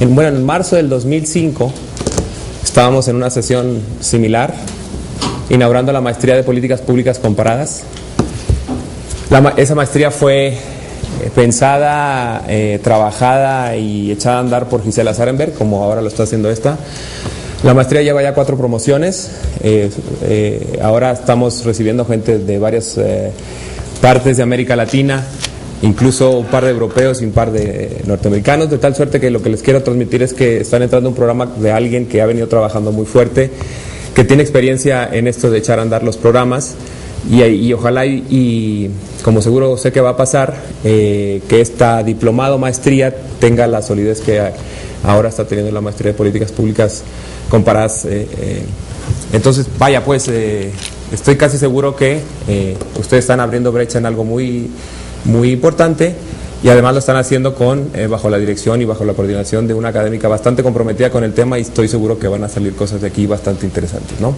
En marzo del 2005 estábamos en una sesión similar, inaugurando la maestría de políticas públicas comparadas. Esa maestría fue pensada, trabajada y echada a andar por Gisela Zarenberg, como ahora lo está haciendo esta. La maestría lleva ya 4 promociones. Ahora estamos recibiendo gente de varias partes de América Latina, incluso un par de europeos y un par de norteamericanos, de tal suerte que lo que les quiero transmitir es que están entrando a un programa de alguien que ha venido trabajando muy fuerte, que tiene experiencia en esto de echar a andar los programas, y ojalá y como seguro sé que va a pasar, que esta diplomado maestría tenga la solidez que ahora está teniendo la maestría de políticas públicas comparadas. Entonces, vaya, pues estoy casi seguro que ustedes están abriendo brecha en algo muy, muy importante, y además lo están haciendo bajo la dirección y bajo la coordinación de una académica bastante comprometida con el tema, y estoy seguro que van a salir cosas de aquí bastante interesantes, ¿no?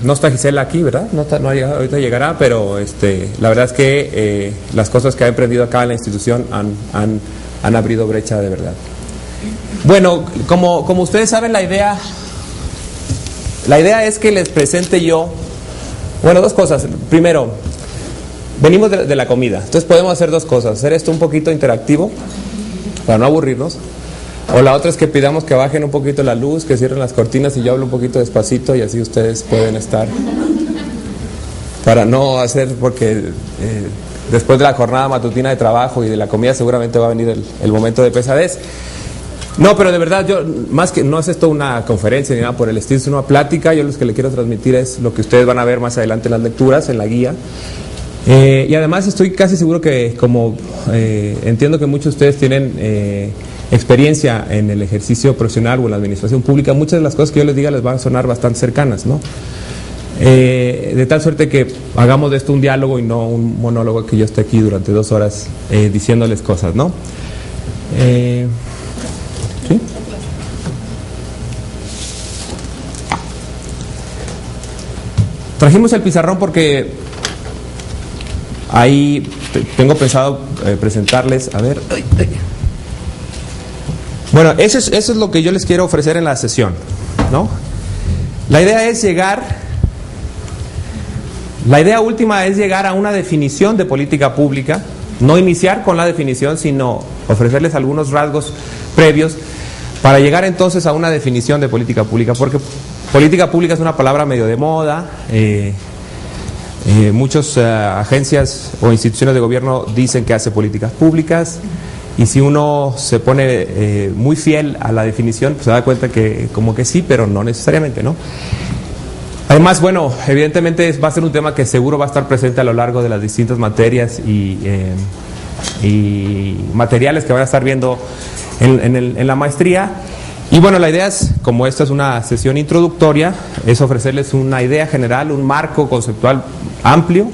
No está Gisela aquí, ¿verdad? No ha llegado, ahorita llegará, pero la verdad es que las cosas que ha emprendido acá en la institución han abrido brecha de verdad. Bueno, como ustedes saben, la idea es que les presente yo, bueno, 2 cosas. Primero, venimos de la comida, entonces podemos hacer 2 cosas: hacer esto un poquito interactivo para no aburrirnos, o la otra es que pidamos que bajen un poquito la luz, que cierren las cortinas y yo hablo un poquito despacito, y así ustedes pueden estar, para no hacer, porque después de la jornada matutina de trabajo y de la comida seguramente va a venir el momento de pesadez. No, pero de verdad, yo, más que, no es esto una conferencia ni nada por el estilo, es una plática. Yo lo que le quiero transmitir es lo que ustedes van a ver más adelante en las lecturas, en la guía. Y además estoy casi seguro que, como entiendo que muchos de ustedes tienen experiencia en el ejercicio profesional o en la administración pública, muchas de las cosas que yo les diga les van a sonar bastante cercanas, ¿no? De tal suerte que hagamos de esto un diálogo y no un monólogo, que yo esté aquí durante 2 horas diciéndoles cosas, ¿no? ¿Sí? Trajimos el pizarrón porque ahí tengo pensado presentarles, a ver. Bueno, eso es lo que yo les quiero ofrecer en la sesión, ¿no? La idea última es llegar a una definición de política pública, no iniciar con la definición, sino ofrecerles algunos rasgos previos para llegar entonces a una definición de política pública, porque política pública es una palabra medio de moda. Muchas agencias o instituciones de gobierno dicen que hace políticas públicas, y si uno se pone muy fiel a la definición, pues se da cuenta que como que sí, pero no necesariamente, ¿no? Además, bueno, evidentemente va a ser un tema que seguro va a estar presente a lo largo de las distintas materias y materiales que van a estar viendo en la maestría. Y bueno, la idea es, como esta es una sesión introductoria, es ofrecerles una idea general, un marco conceptual amplio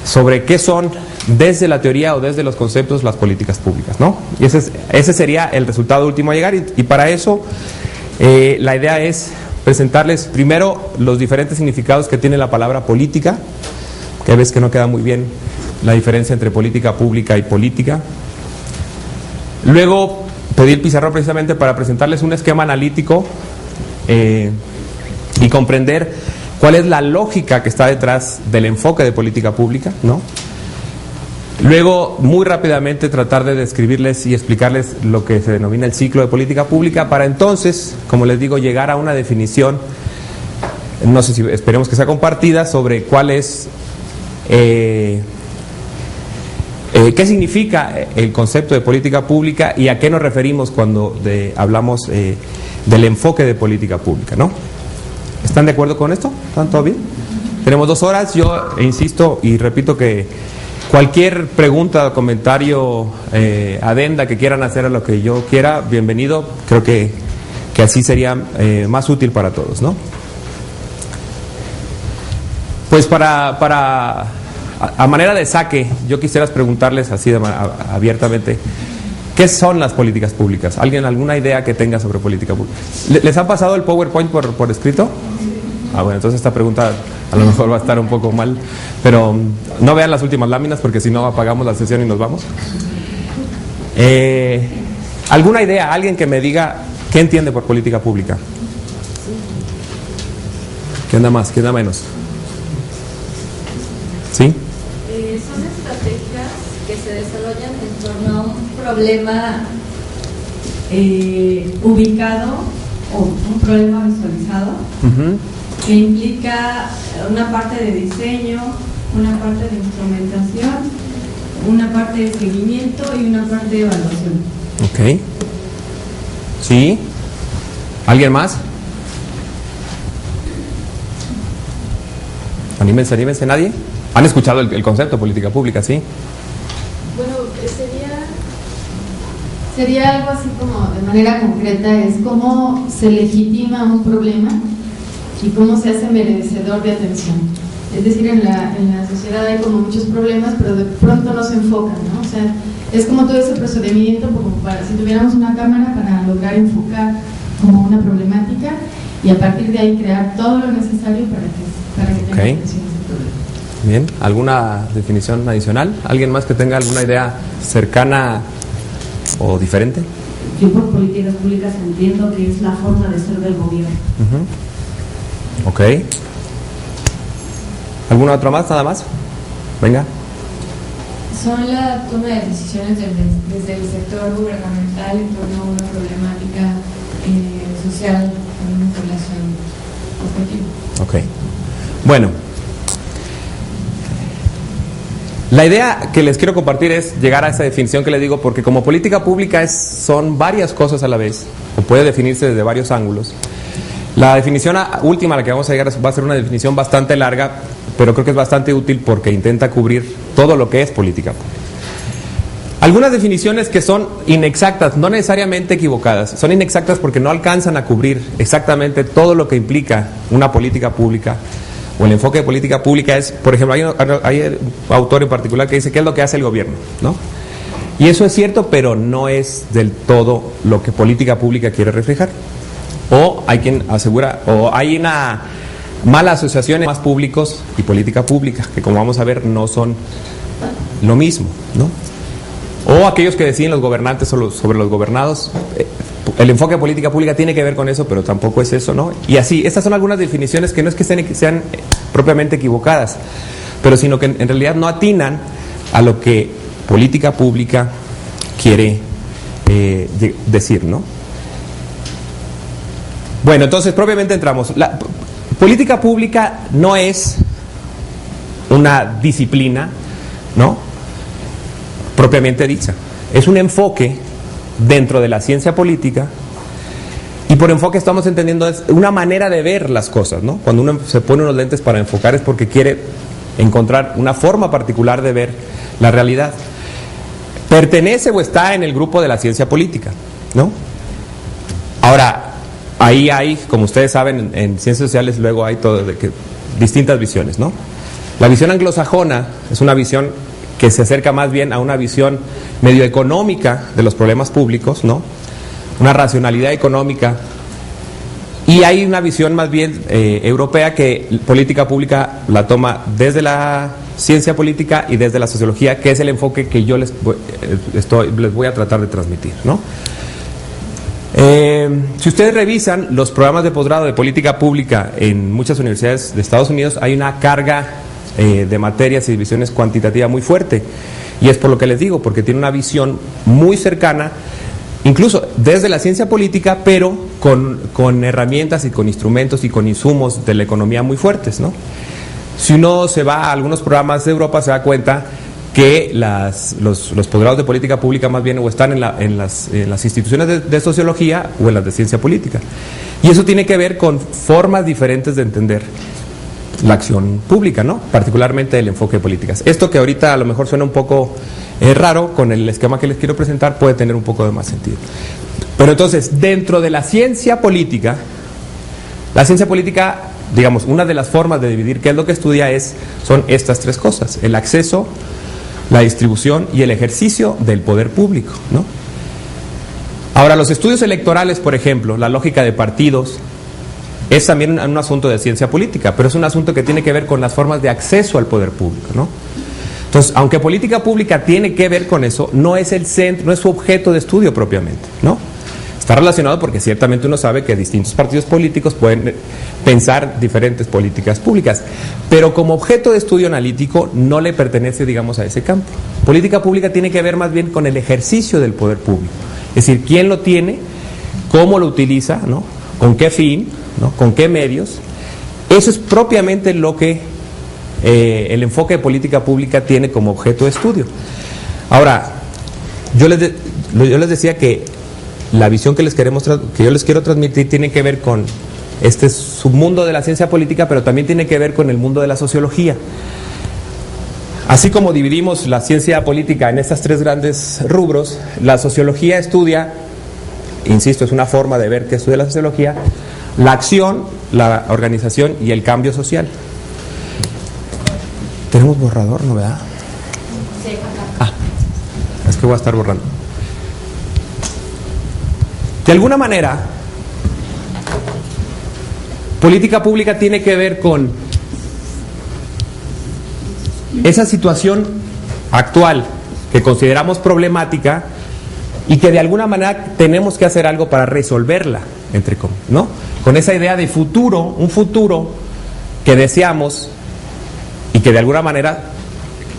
sobre qué son, desde la teoría o desde los conceptos, las políticas públicas, ¿no? Y ese sería el resultado último a llegar, y para eso la idea es presentarles primero los diferentes significados que tiene la palabra política, que ves que no queda muy bien la diferencia entre política pública y política. Luego pedí el pizarrón precisamente para presentarles un esquema analítico y comprender cuál es la lógica que está detrás del enfoque de política pública, ¿no? Luego, muy rápidamente, tratar de describirles y explicarles lo que se denomina el ciclo de política pública, para entonces, como les digo, llegar a una definición, no sé si esperemos que sea compartida, sobre cuál es, qué significa el concepto de política pública y a qué nos referimos cuando hablamos del enfoque de política pública, ¿no? ¿Están de acuerdo con esto? ¿Están todo bien? Tenemos 2 horas. Yo insisto y repito que cualquier pregunta, comentario, adenda que quieran hacer a lo que yo quiera, bienvenido. Creo que así sería más útil para todos, ¿no? Pues a manera de saque, yo quisiera preguntarles así abiertamente, ¿qué son las políticas públicas? ¿Alguien alguna idea que tenga sobre política pública? ¿Les ha pasado el PowerPoint por escrito? Bueno, entonces esta pregunta a lo mejor va a estar un poco mal, pero no vean las últimas láminas porque si no apagamos la sesión y nos vamos. ¿Alguna idea? Alguien que me diga qué entiende por política pública. ¿Qué anda más? ¿Qué anda menos? ¿Sí? Son estrategias que se desarrollan en torno a un problema ubicado o un problema visualizado, que implica una parte de diseño, una parte de instrumentación, una parte de seguimiento y una parte de evaluación. Ok. ¿Sí? ¿Alguien más? Anímense, ¿nadie? ¿Han escuchado el concepto de política pública, sí? Bueno, sería algo así como de manera concreta, es cómo se legitima un problema y cómo se hace merecedor de atención. Es decir, en la sociedad hay como muchos problemas, pero de pronto no se enfocan, ¿no? O sea, es como todo ese procedimiento, como para si tuviéramos una cámara para lograr enfocar como una problemática y a partir de ahí crear todo lo necesario para que tenga atención a ese problema. Bien, ¿alguna definición adicional? ¿Alguien más que tenga alguna idea cercana o diferente? Yo por políticas públicas entiendo que es la forma de ser del gobierno. Ok. ¿Alguna otra más? ¿Nada más? Venga. Son la toma de decisiones desde el sector gubernamental en torno a una problemática social con una población objetiva. Ok. Bueno. La idea que les quiero compartir es llegar a esa definición que les digo, porque como política pública son varias cosas a la vez, o puede definirse desde varios ángulos. La definición última a la que vamos a llegar va a ser una definición bastante larga, pero creo que es bastante útil porque intenta cubrir todo lo que es política pública. Algunas definiciones que son inexactas, no necesariamente equivocadas, son inexactas porque no alcanzan a cubrir exactamente todo lo que implica una política pública o el enfoque de política pública. Es, por ejemplo, hay un autor en particular que dice ¿qué es lo que hace el gobierno?, ¿no? Y eso es cierto, pero no es del todo lo que política pública quiere reflejar. O hay quien asegura, o hay una mala asociación entre más públicos y política pública, que como vamos a ver no son lo mismo, ¿no? O aquellos que deciden los gobernantes sobre los gobernados. El enfoque de política pública tiene que ver con eso, pero tampoco es eso, ¿no? Y así, estas son algunas definiciones que no es que sean propiamente equivocadas, pero sino que en realidad no atinan a lo que política pública quiere decir, ¿no? Bueno, entonces propiamente entramos. La política pública no es una disciplina, ¿no?, propiamente dicha. Es un enfoque dentro de la ciencia política, y por enfoque estamos entendiendo es una manera de ver las cosas, ¿no? Cuando uno se pone unos lentes para enfocar es porque quiere encontrar una forma particular de ver la realidad. Pertenece o está en el grupo de la ciencia política, ¿no? Ahora, ahí hay, como ustedes saben, en ciencias sociales luego hay distintas visiones, ¿no? La visión anglosajona es una visión que se acerca más bien a una visión medio económica de los problemas públicos, ¿no? Una racionalidad económica. Y hay una visión más bien europea que política pública la toma desde la ciencia política y desde la sociología, que es el enfoque que yo les voy a tratar de transmitir, ¿no? Si ustedes revisan los programas de posgrado de política pública en muchas universidades de Estados Unidos, hay una carga de materias y divisiones cuantitativa muy fuerte, y es por lo que les digo, porque tiene una visión muy cercana, incluso desde la ciencia política, pero con herramientas y con instrumentos y con insumos de la economía muy fuertes, ¿no? Si uno se va a algunos programas de Europa, se da cuenta que los posgrados de política pública más bien o están en las instituciones de sociología o en las de ciencia política, y eso tiene que ver con formas diferentes de entender la acción pública, ¿no? Particularmente el enfoque de políticas. Esto que ahorita a lo mejor suena un poco raro, con el esquema que les quiero presentar puede tener un poco de más sentido. Pero entonces, dentro de la ciencia política, digamos, una de las formas de dividir qué es lo que estudia son estas tres cosas: el acceso, la distribución y el ejercicio del poder público, ¿no? Ahora, los estudios electorales, por ejemplo, la lógica de partidos, es también un asunto de ciencia política, pero es un asunto que tiene que ver con las formas de acceso al poder público, ¿no? Entonces, aunque política pública tiene que ver con eso, no es el centro, no es su objeto de estudio propiamente, ¿no? Está relacionado porque ciertamente uno sabe que distintos partidos políticos pueden pensar diferentes políticas públicas, pero como objeto de estudio analítico no le pertenece, digamos, a ese campo. Política pública tiene que ver más bien con el ejercicio del poder público, es decir, quién lo tiene, cómo lo utiliza, ¿no? Con qué fin, ¿no? Con qué medios. Eso es propiamente lo que el enfoque de política pública tiene como objeto de estudio. Ahora, yo les decía que la visión que yo les quiero transmitir tiene que ver con este submundo de la ciencia política, pero también tiene que ver con el mundo de la sociología. Así como dividimos la ciencia política en estas tres grandes rubros, la sociología estudia, insisto, es una forma de ver que estudia la sociología, la acción, la organización y el cambio social. Tenemos borrador, ¿no, verdad? Sí, Es que voy a estar borrando. De alguna manera, política pública tiene que ver con esa situación actual que consideramos problemática y que de alguna manera tenemos que hacer algo para resolverla, entre comillas, ¿no? Con esa idea de futuro, un futuro que deseamos y que de alguna manera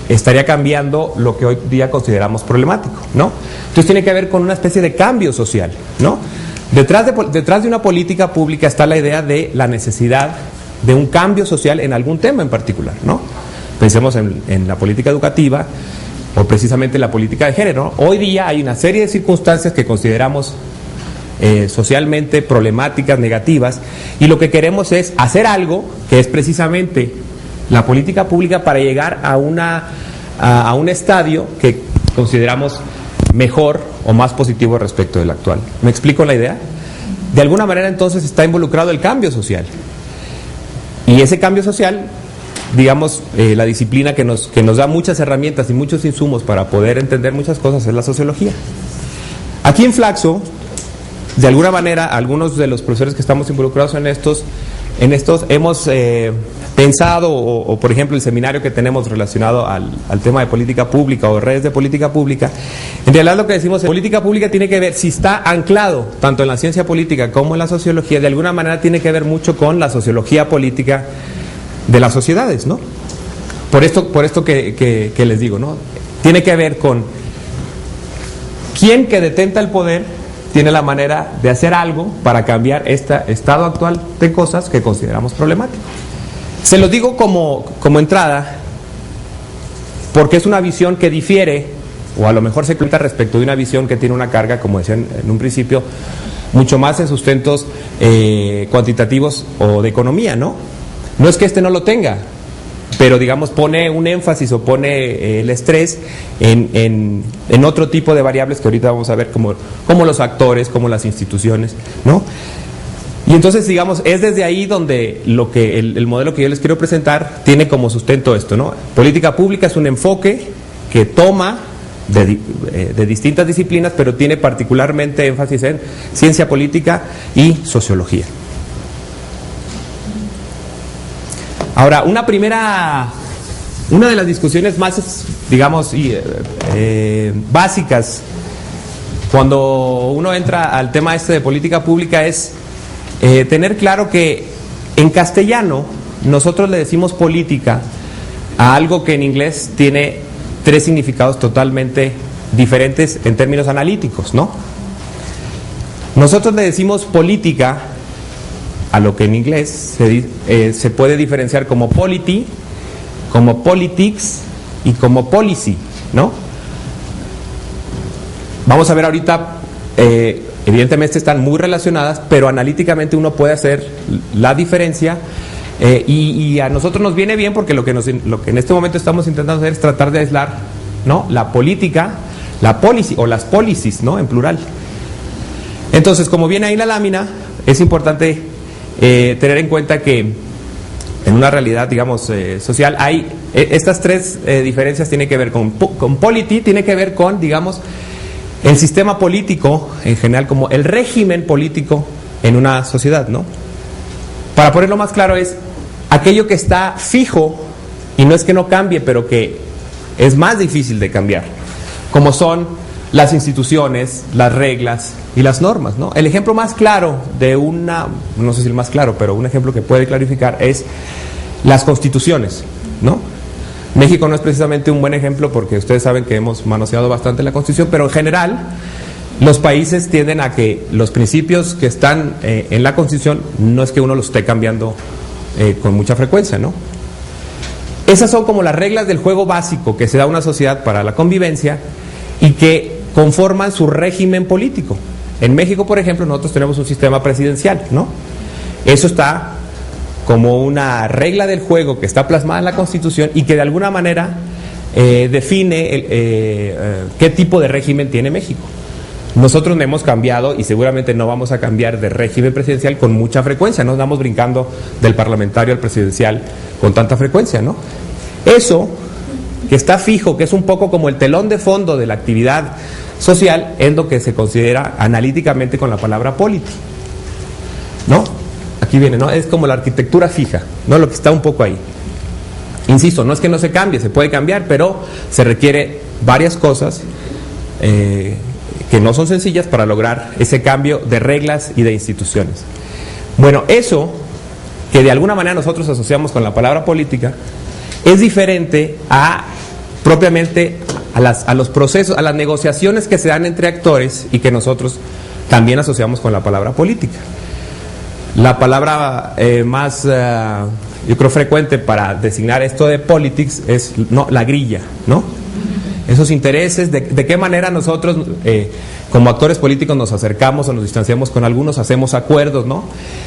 estaría cambiando lo que hoy día consideramos problemático, ¿no? Entonces tiene que ver con una especie de cambio social, ¿no? Detrás de una política pública está la idea de la necesidad de un cambio social en algún tema en particular, ¿no? Pensemos en la política educativa o precisamente en la política de género, ¿no? Hoy día hay una serie de circunstancias que consideramos socialmente problemáticas, negativas, y lo que queremos es hacer algo que es precisamente la política pública para llegar a un estadio que consideramos mejor o más positivo respecto del actual. ¿Me explico la idea? De alguna manera entonces está involucrado el cambio social. Y ese cambio social, digamos, la disciplina que nos da muchas herramientas y muchos insumos para poder entender muchas cosas es la sociología. Aquí en Flaxo, de alguna manera, algunos de los profesores que estamos involucrados en estos hemos pensado, o por ejemplo el seminario que tenemos relacionado al tema de política pública o redes de política pública, en realidad lo que decimos es política pública tiene que ver, si está anclado tanto en la ciencia política como en la sociología, de alguna manera tiene que ver mucho con la sociología política de las sociedades, ¿no? Por esto que les digo, ¿no? Tiene que ver con quién que detenta el poder tiene la manera de hacer algo para cambiar este estado actual de cosas que consideramos problemático. Se lo digo como entrada porque es una visión que difiere, o a lo mejor se cuenta respecto de una visión que tiene una carga, como decía en un principio, mucho más en sustentos cuantitativos o de economía, ¿no? No es que no lo tenga, pero digamos pone un énfasis o pone el estrés en otro tipo de variables que ahorita vamos a ver, como los actores, como las instituciones, ¿no? Y entonces, digamos, es desde ahí donde el modelo que yo les quiero presentar tiene como sustento esto, ¿no? Política pública es un enfoque que toma de distintas disciplinas, pero tiene particularmente énfasis en ciencia política y sociología. Ahora, una de las discusiones más, digamos, básicas cuando uno entra al tema de política pública es tener claro que en castellano nosotros le decimos política a algo que en inglés tiene tres significados totalmente diferentes en términos analíticos, ¿no? Nosotros le decimos política a lo que en inglés se puede diferenciar como polity, como politics y como policy, ¿no? Vamos a ver ahorita, evidentemente están muy relacionadas, pero analíticamente uno puede hacer la diferencia y a nosotros nos viene bien porque lo que en este momento estamos intentando hacer es tratar de aislar, ¿no? La política, la policy o las policies, ¿no? En plural. Entonces, como viene ahí la lámina, es importante tener en cuenta que en una realidad, digamos, social, hay estas tres diferencias. Tienen que ver con polity, tiene que ver con, digamos, el sistema político en general, como el régimen político en una sociedad, ¿no? Para ponerlo más claro, es aquello que está fijo, y no es que no cambie, pero que es más difícil de cambiar, como son las instituciones, las reglas y las normas, ¿no? El ejemplo más claro de no sé si el más claro, pero un ejemplo que puede clarificar es las constituciones, ¿no? México no es precisamente un buen ejemplo porque ustedes saben que hemos manoseado bastante la Constitución, pero en general los países tienden a que los principios que están en la Constitución no es que uno los esté cambiando con mucha frecuencia, ¿no? Esas son como las reglas del juego básico que se da a una sociedad para la convivencia y que conforman su régimen político. En México, por ejemplo, nosotros tenemos un sistema presidencial, ¿no? Eso está como una regla del juego que está plasmada en la Constitución y que de alguna manera define qué tipo de régimen tiene México. Nosotros no hemos cambiado y seguramente no vamos a cambiar de régimen presidencial con mucha frecuencia, no andamos brincando del parlamentario al presidencial con tanta frecuencia, ¿no? Eso que está fijo, que es un poco como el telón de fondo de la actividad social, es lo que se considera analíticamente con la palabra polity, ¿no? Aquí viene, ¿no? Es como la arquitectura fija, ¿no? Lo que está un poco ahí. Insisto, no es que no se cambie, se puede cambiar, pero se requiere varias cosas que no son sencillas para lograr ese cambio de reglas y de instituciones. Bueno, eso que de alguna manera nosotros asociamos con la palabra política es diferente a propiamente a los procesos, a las negociaciones que se dan entre actores y que nosotros también asociamos con la palabra política. La palabra más, yo creo, frecuente para designar esto de politics es la grilla, ¿no? Esos intereses, de qué manera nosotros como actores políticos nos acercamos o nos distanciamos con algunos, hacemos acuerdos, ¿no?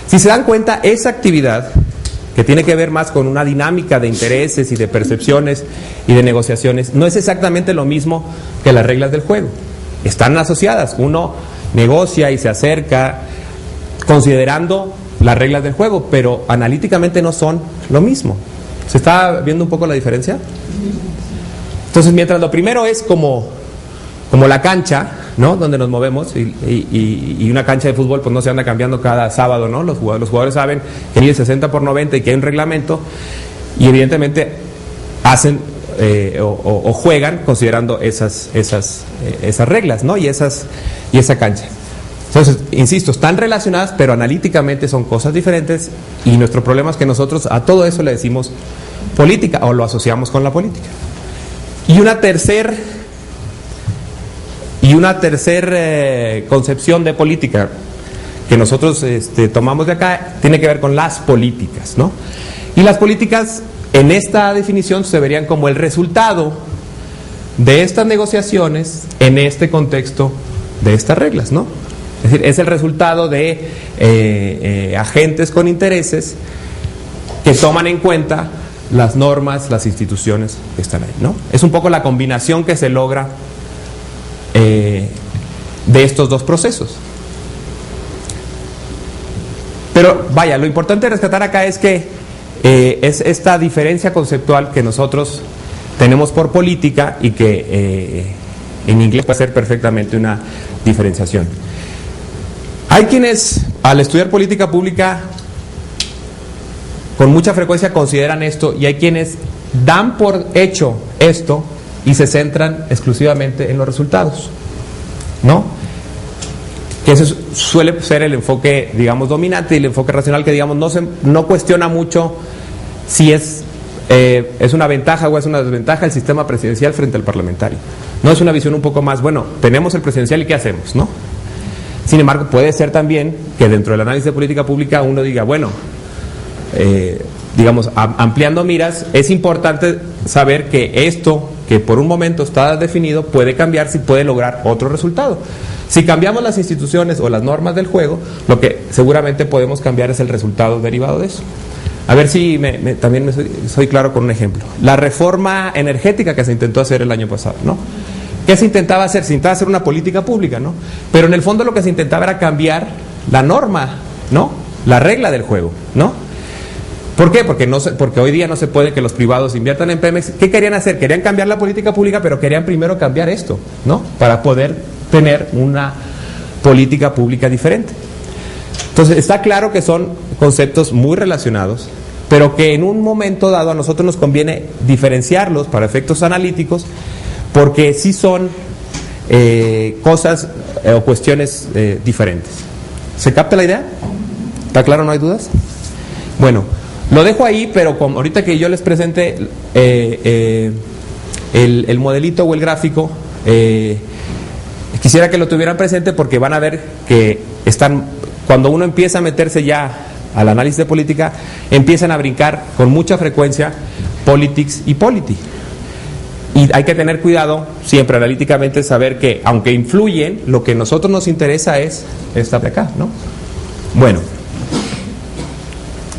Si se dan cuenta, esa actividad que tiene que ver más con una dinámica de intereses y de percepciones y de negociaciones, no es exactamente lo mismo que las reglas del juego. Están asociadas, uno negocia y se acerca considerando las reglas del juego, pero analíticamente no son lo mismo. ¿Se está viendo un poco la diferencia? Entonces, mientras lo primero es como la cancha, ¿no? Donde nos movemos y una cancha de fútbol pues no se anda cambiando cada sábado, ¿no? Los jugadores saben que hay 60/90 y que hay un reglamento y evidentemente hacen o juegan considerando esas reglas, ¿no? Y esa cancha. Entonces, insisto, están relacionadas, pero analíticamente son cosas diferentes y nuestro problema es que nosotros a todo eso le decimos política o lo asociamos con la política. Y una tercer concepción de política que nosotros tomamos de acá tiene que ver con las políticas, ¿no? Y las políticas en esta definición se verían como el resultado de estas negociaciones en este contexto de estas reglas, ¿no? Es decir, es el resultado de agentes con intereses que toman en cuenta las normas, las instituciones que están ahí, ¿no? Es un poco la combinación que se logra de estos dos procesos. Pero vaya, lo importante de rescatar acá es que es esta diferencia conceptual que nosotros tenemos por política y que en inglés puede ser perfectamente una diferenciación. Hay quienes al estudiar política pública con mucha frecuencia consideran esto y hay quienes dan por hecho esto y se centran exclusivamente en los resultados, ¿no? Que ese suele ser el enfoque, digamos, dominante y el enfoque racional que, digamos, no cuestiona mucho si es una ventaja o es una desventaja el sistema presidencial frente al parlamentario. No es una visión un poco más, bueno, tenemos el presidencial y ¿qué hacemos?, ¿no? Sin embargo, puede ser también que dentro del análisis de política pública uno diga, bueno, digamos, ampliando miras, es importante saber que esto que por un momento está definido puede cambiarse y puede lograr otro resultado. Si cambiamos las instituciones o las normas del juego, lo que seguramente podemos cambiar es el resultado derivado de eso. A ver si también soy claro con un ejemplo. La reforma energética que se intentó hacer el año pasado, ¿no? ¿Qué se intentaba hacer? Se intentaba hacer una política pública, ¿no? Pero en el fondo lo que se intentaba era cambiar la norma, ¿no? La regla del juego, ¿no? ¿Por qué? Porque hoy día no se puede que los privados inviertan en Pemex. ¿Qué querían hacer? Querían cambiar la política pública, pero querían primero cambiar esto, ¿no? Para poder tener una política pública diferente. Entonces, está claro que son conceptos muy relacionados, pero que en un momento dado a nosotros nos conviene diferenciarlos para efectos analíticos, porque sí son cosas o cuestiones diferentes. ¿Se capta la idea? ¿Está claro? ¿No hay dudas? Bueno, lo dejo ahí, pero como ahorita que yo les presente el modelito o el gráfico, quisiera que lo tuvieran presente, porque van a ver que cuando uno empieza a meterse ya al análisis de política, empiezan a brincar con mucha frecuencia politics y polity. Y hay que tener cuidado siempre analíticamente, saber que aunque influyen, lo que a nosotros nos interesa es esta de acá, ¿no? Bueno,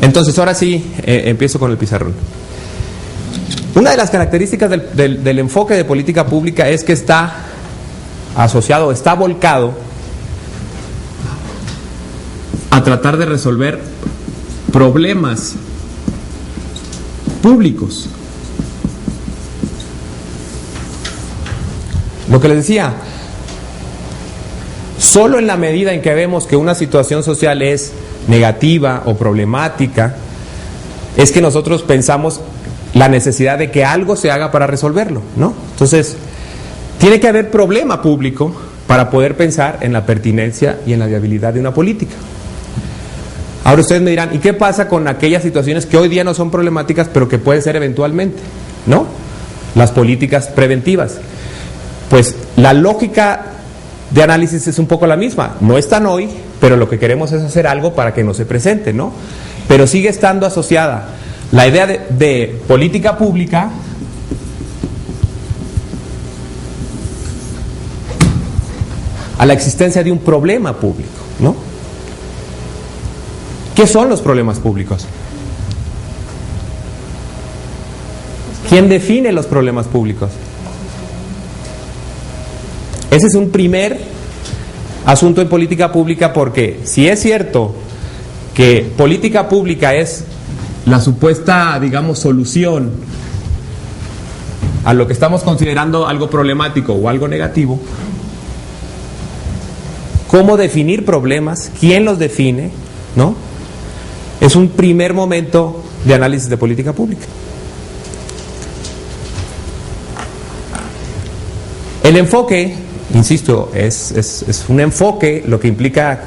entonces ahora sí empiezo con el pizarrón. Una de las características del enfoque de política pública es que está asociado, está volcado a tratar de resolver problemas públicos. Lo que les decía, solo en la medida en que vemos que una situación social es negativa o problemática, es que nosotros pensamos la necesidad de que algo se haga para resolverlo, ¿no? Entonces, tiene que haber problema público para poder pensar en la pertinencia y en la viabilidad de una política. Ahora ustedes me dirán, ¿y qué pasa con aquellas situaciones que hoy día no son problemáticas, pero que pueden ser eventualmente, ¿no? Las políticas preventivas. Pues la lógica de análisis es un poco la misma. No están hoy, pero lo que queremos es hacer algo para que no se presente, ¿no? Pero sigue estando asociada la idea de política pública a la existencia de un problema público, ¿no? ¿Qué son los problemas públicos? ¿Quién define los problemas públicos? Ese es un primer asunto en política pública, porque si es cierto que política pública es la supuesta, digamos, solución a lo que estamos considerando algo problemático o algo negativo, ¿cómo definir problemas? ¿Quién los define? ¿No? Es un primer momento de análisis de política pública. El enfoque, insisto, es un enfoque, lo que implica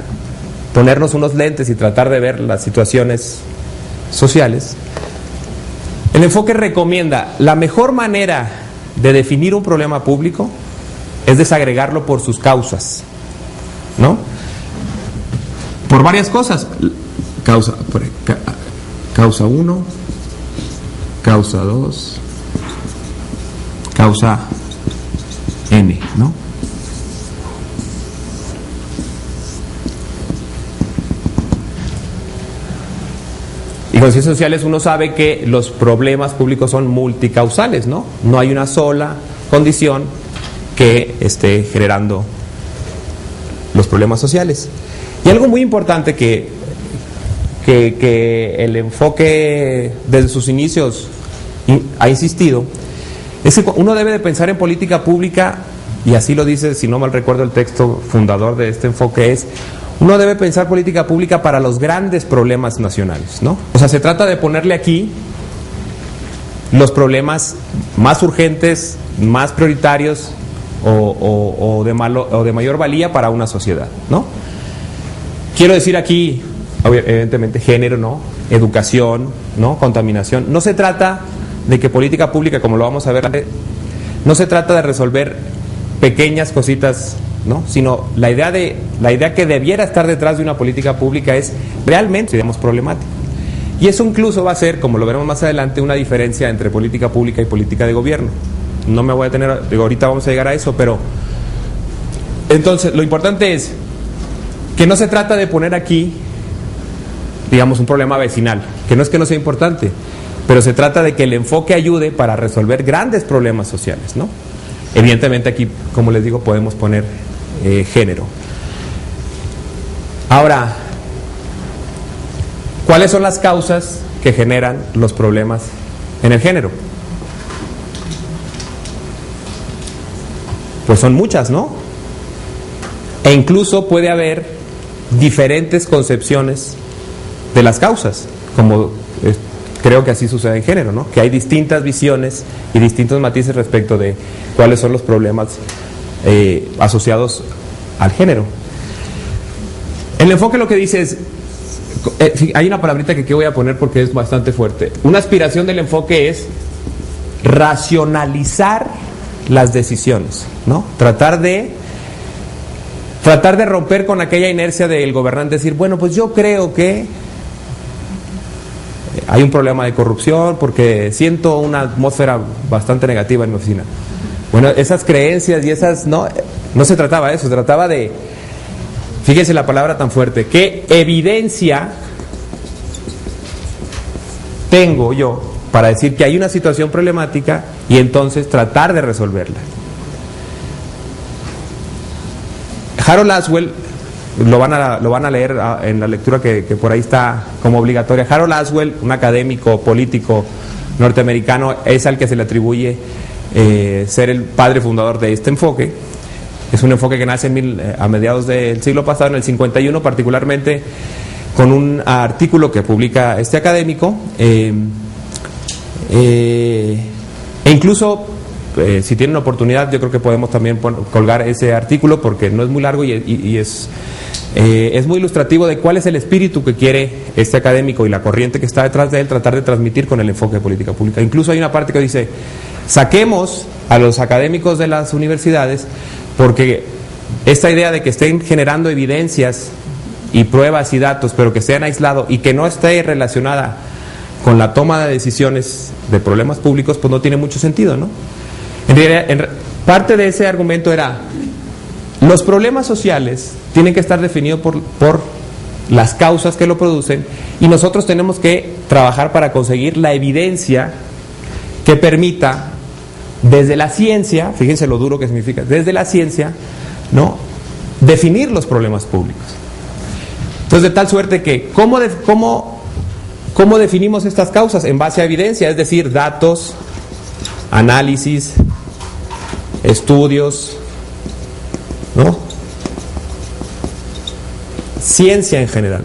ponernos unos lentes y tratar de ver las situaciones sociales. El enfoque recomienda la mejor manera de definir un problema público es desagregarlo por sus causas, ¿no? Por varias cosas. Causa 1, causa 2, causa N, ¿no? Y con ciencias sociales uno sabe que los problemas públicos son multicausales, ¿no? No hay una sola condición que esté generando los problemas sociales. Y algo muy importante que el enfoque desde sus inicios ha insistido, es que uno debe de pensar en política pública, y así lo dice, si no mal recuerdo, el texto fundador de este enfoque es: uno debe pensar política pública para los grandes problemas nacionales, ¿no? O sea, se trata de ponerle aquí los problemas más urgentes, más prioritarios o de mayor valía para una sociedad, ¿no? Quiero decir aquí, evidentemente, género, ¿no? Educación, ¿no? Contaminación. No se trata de que política pública, como lo vamos a ver, no se trata de resolver pequeñas cositas, ¿no? Sino la idea que debiera estar detrás de una política pública es realmente, digamos, problemática. Y eso incluso va a ser, como lo veremos más adelante, una diferencia entre política pública y política de gobierno. No me voy a tener, digo, ahorita vamos a llegar a eso, pero entonces lo importante es que no se trata de poner aquí, digamos, un problema vecinal, que no es que no sea importante, pero se trata de que el enfoque ayude para resolver grandes problemas sociales, ¿no? Evidentemente aquí, como les digo, podemos poner género. Ahora, ¿cuáles son las causas que generan los problemas en el género? Pues son muchas, ¿no? E incluso puede haber diferentes concepciones de las causas, como creo que así sucede en género, ¿no? Que hay distintas visiones y distintos matices respecto de cuáles son los problemas asociados al género. El enfoque lo que dice es, hay una palabrita que voy a poner porque es bastante fuerte. Una aspiración del enfoque es racionalizar las decisiones, ¿no? Tratar de romper con aquella inercia del gobernante, decir, bueno, pues yo creo que hay un problema de corrupción porque siento una atmósfera bastante negativa en mi oficina. Bueno, esas creencias y esas, no se trataba de eso, se trataba de, fíjense la palabra tan fuerte, ¿qué evidencia tengo yo para decir que hay una situación problemática y entonces tratar de resolverla? Harold Laswell, lo van a leer en la lectura que por ahí está como obligatoria. Harold Laswell, un académico político norteamericano, es al que se le atribuye ser el padre fundador de este enfoque. Es un enfoque que nace a mediados del siglo pasado, en el 51 particularmente, con un artículo que publica este académico, e incluso si tienen oportunidad, yo creo que podemos también colgar ese artículo porque no es muy largo y es muy ilustrativo de cuál es el espíritu que quiere este académico y la corriente que está detrás de él tratar de transmitir con el enfoque de política pública. Incluso hay una parte que dice, saquemos a los académicos de las universidades porque esta idea de que estén generando evidencias y pruebas y datos, pero que sean aislados y que no esté relacionada con la toma de decisiones de problemas públicos, pues no tiene mucho sentido, ¿no? En realidad, parte de ese argumento era, los problemas sociales tienen que estar definidos por las causas que lo producen y nosotros tenemos que trabajar para conseguir la evidencia que permita, desde la ciencia, fíjense lo duro que significa, desde la ciencia, ¿no?, definir los problemas públicos. Entonces, de tal suerte que, ¿cómo definimos estas causas? En base a evidencia, es decir, datos, análisis, estudios, ¿no? Ciencia en general.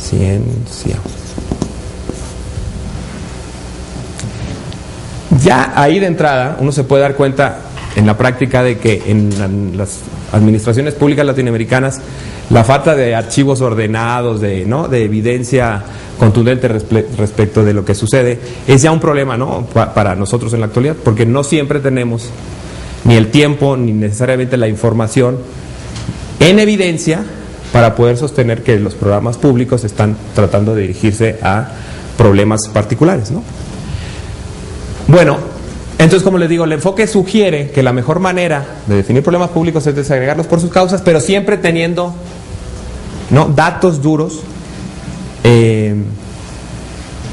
Ciencia. Ya ahí de entrada uno se puede dar cuenta en la práctica de que en las administraciones públicas latinoamericanas la falta de archivos ordenados, de evidencia contundente respecto de lo que sucede es ya un problema, ¿no?, para nosotros en la actualidad, porque no siempre tenemos ni el tiempo ni necesariamente la información en evidencia para poder sostener que los programas públicos están tratando de dirigirse a problemas particulares, ¿no? Bueno, entonces, como les digo, el enfoque sugiere que la mejor manera de definir problemas públicos es desagregarlos por sus causas, pero siempre teniendo, ¿no?, datos duros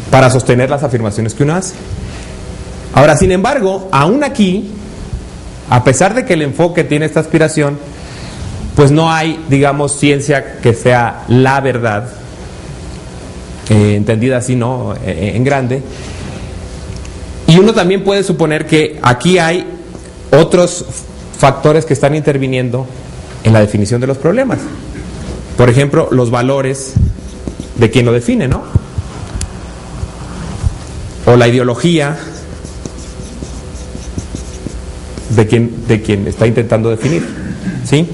para sostener las afirmaciones que uno hace. Ahora, sin embargo, aún aquí, a pesar de que el enfoque tiene esta aspiración, pues no hay, digamos, ciencia que sea la verdad, entendida así, ¿no?, en grande. Y uno también puede suponer que aquí hay otros factores que están interviniendo en la definición de los problemas. Por ejemplo, los valores de quien lo define, ¿no? O la ideología de quien está intentando definir. ¿Sí?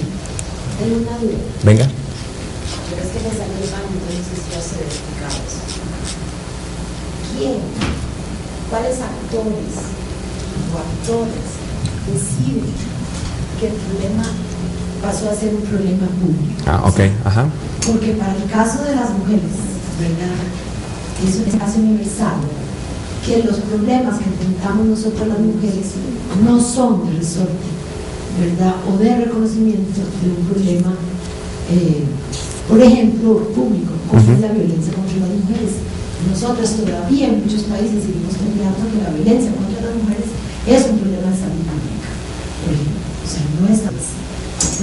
Tengo una duda. Venga. Pero es que me salió mal, entonces ya se explicados. ¿Cuáles actores o actores deciden que el problema pasó a ser un problema público? Ok, ajá. Porque para el caso de las mujeres, ¿verdad?, es un espacio universal, que los problemas que enfrentamos nosotros las mujeres no son de resorte, ¿verdad?, o de reconocimiento de un problema, por ejemplo, público, como es la violencia contra las mujeres. Nosotros todavía en muchos países seguimos considerando que la violencia contra las mujeres es un problema de salud pública, por ejemplo. O sea, no está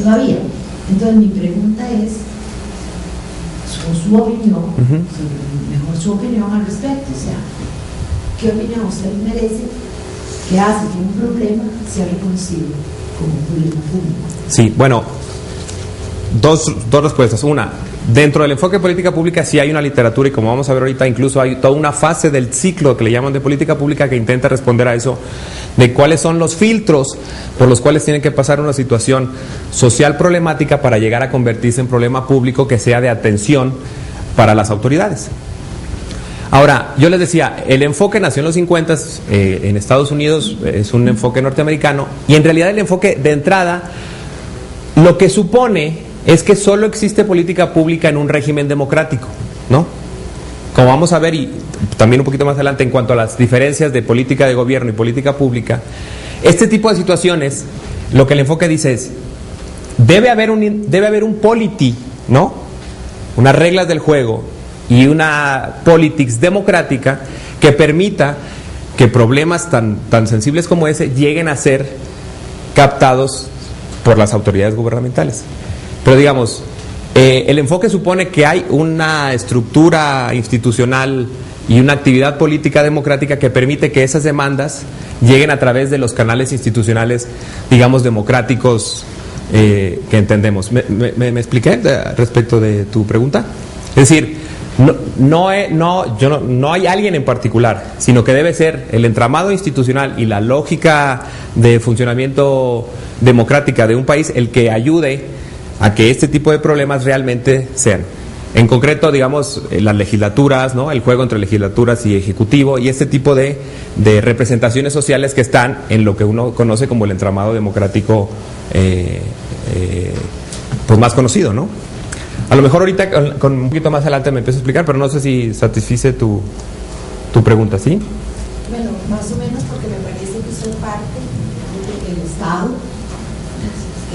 todavía. Entonces mi pregunta es, su opinión, mejor su opinión al respecto. O sea, ¿qué opinión usted merece que hace que un problema sea reconocido como un problema público? Sí, bueno, dos respuestas. Una, dentro del enfoque de política pública sí hay una literatura, y como vamos a ver ahorita, incluso hay toda una fase del ciclo que le llaman de política pública que intenta responder a eso, de cuáles son los filtros por los cuales tiene que pasar una situación social problemática para llegar a convertirse en problema público que sea de atención para las autoridades. Ahora, yo les decía, el enfoque nació en los 50 en Estados Unidos, es un enfoque norteamericano, y en realidad el enfoque de entrada lo que supone es que solo existe política pública en un régimen democrático, ¿no? Como vamos a ver, y también un poquito más adelante, en cuanto a las diferencias de política de gobierno y política pública, este tipo de situaciones, lo que el enfoque dice es, debe haber un polity, ¿no? Unas reglas del juego y una politics democrática que permita que problemas tan sensibles como ese lleguen a ser captados por las autoridades gubernamentales. Pero digamos, el enfoque supone que hay una estructura institucional y una actividad política democrática que permite que esas demandas lleguen a través de los canales institucionales, digamos, democráticos que entendemos. ¿Me expliqué respecto de tu pregunta? Es decir, no hay alguien en particular, sino que debe ser el entramado institucional y la lógica de funcionamiento democrática de un país el que ayude a que este tipo de problemas realmente sean. En concreto, digamos, las legislaturas, ¿no? El juego entre legislaturas y ejecutivo, y este tipo de representaciones sociales que están en lo que uno conoce como el entramado democrático pues más conocido, ¿no? A lo mejor ahorita con un poquito más adelante me empiezo a explicar, pero no sé si satisfice tu pregunta, ¿sí? Bueno, más o menos, porque me parece que son parte del Estado.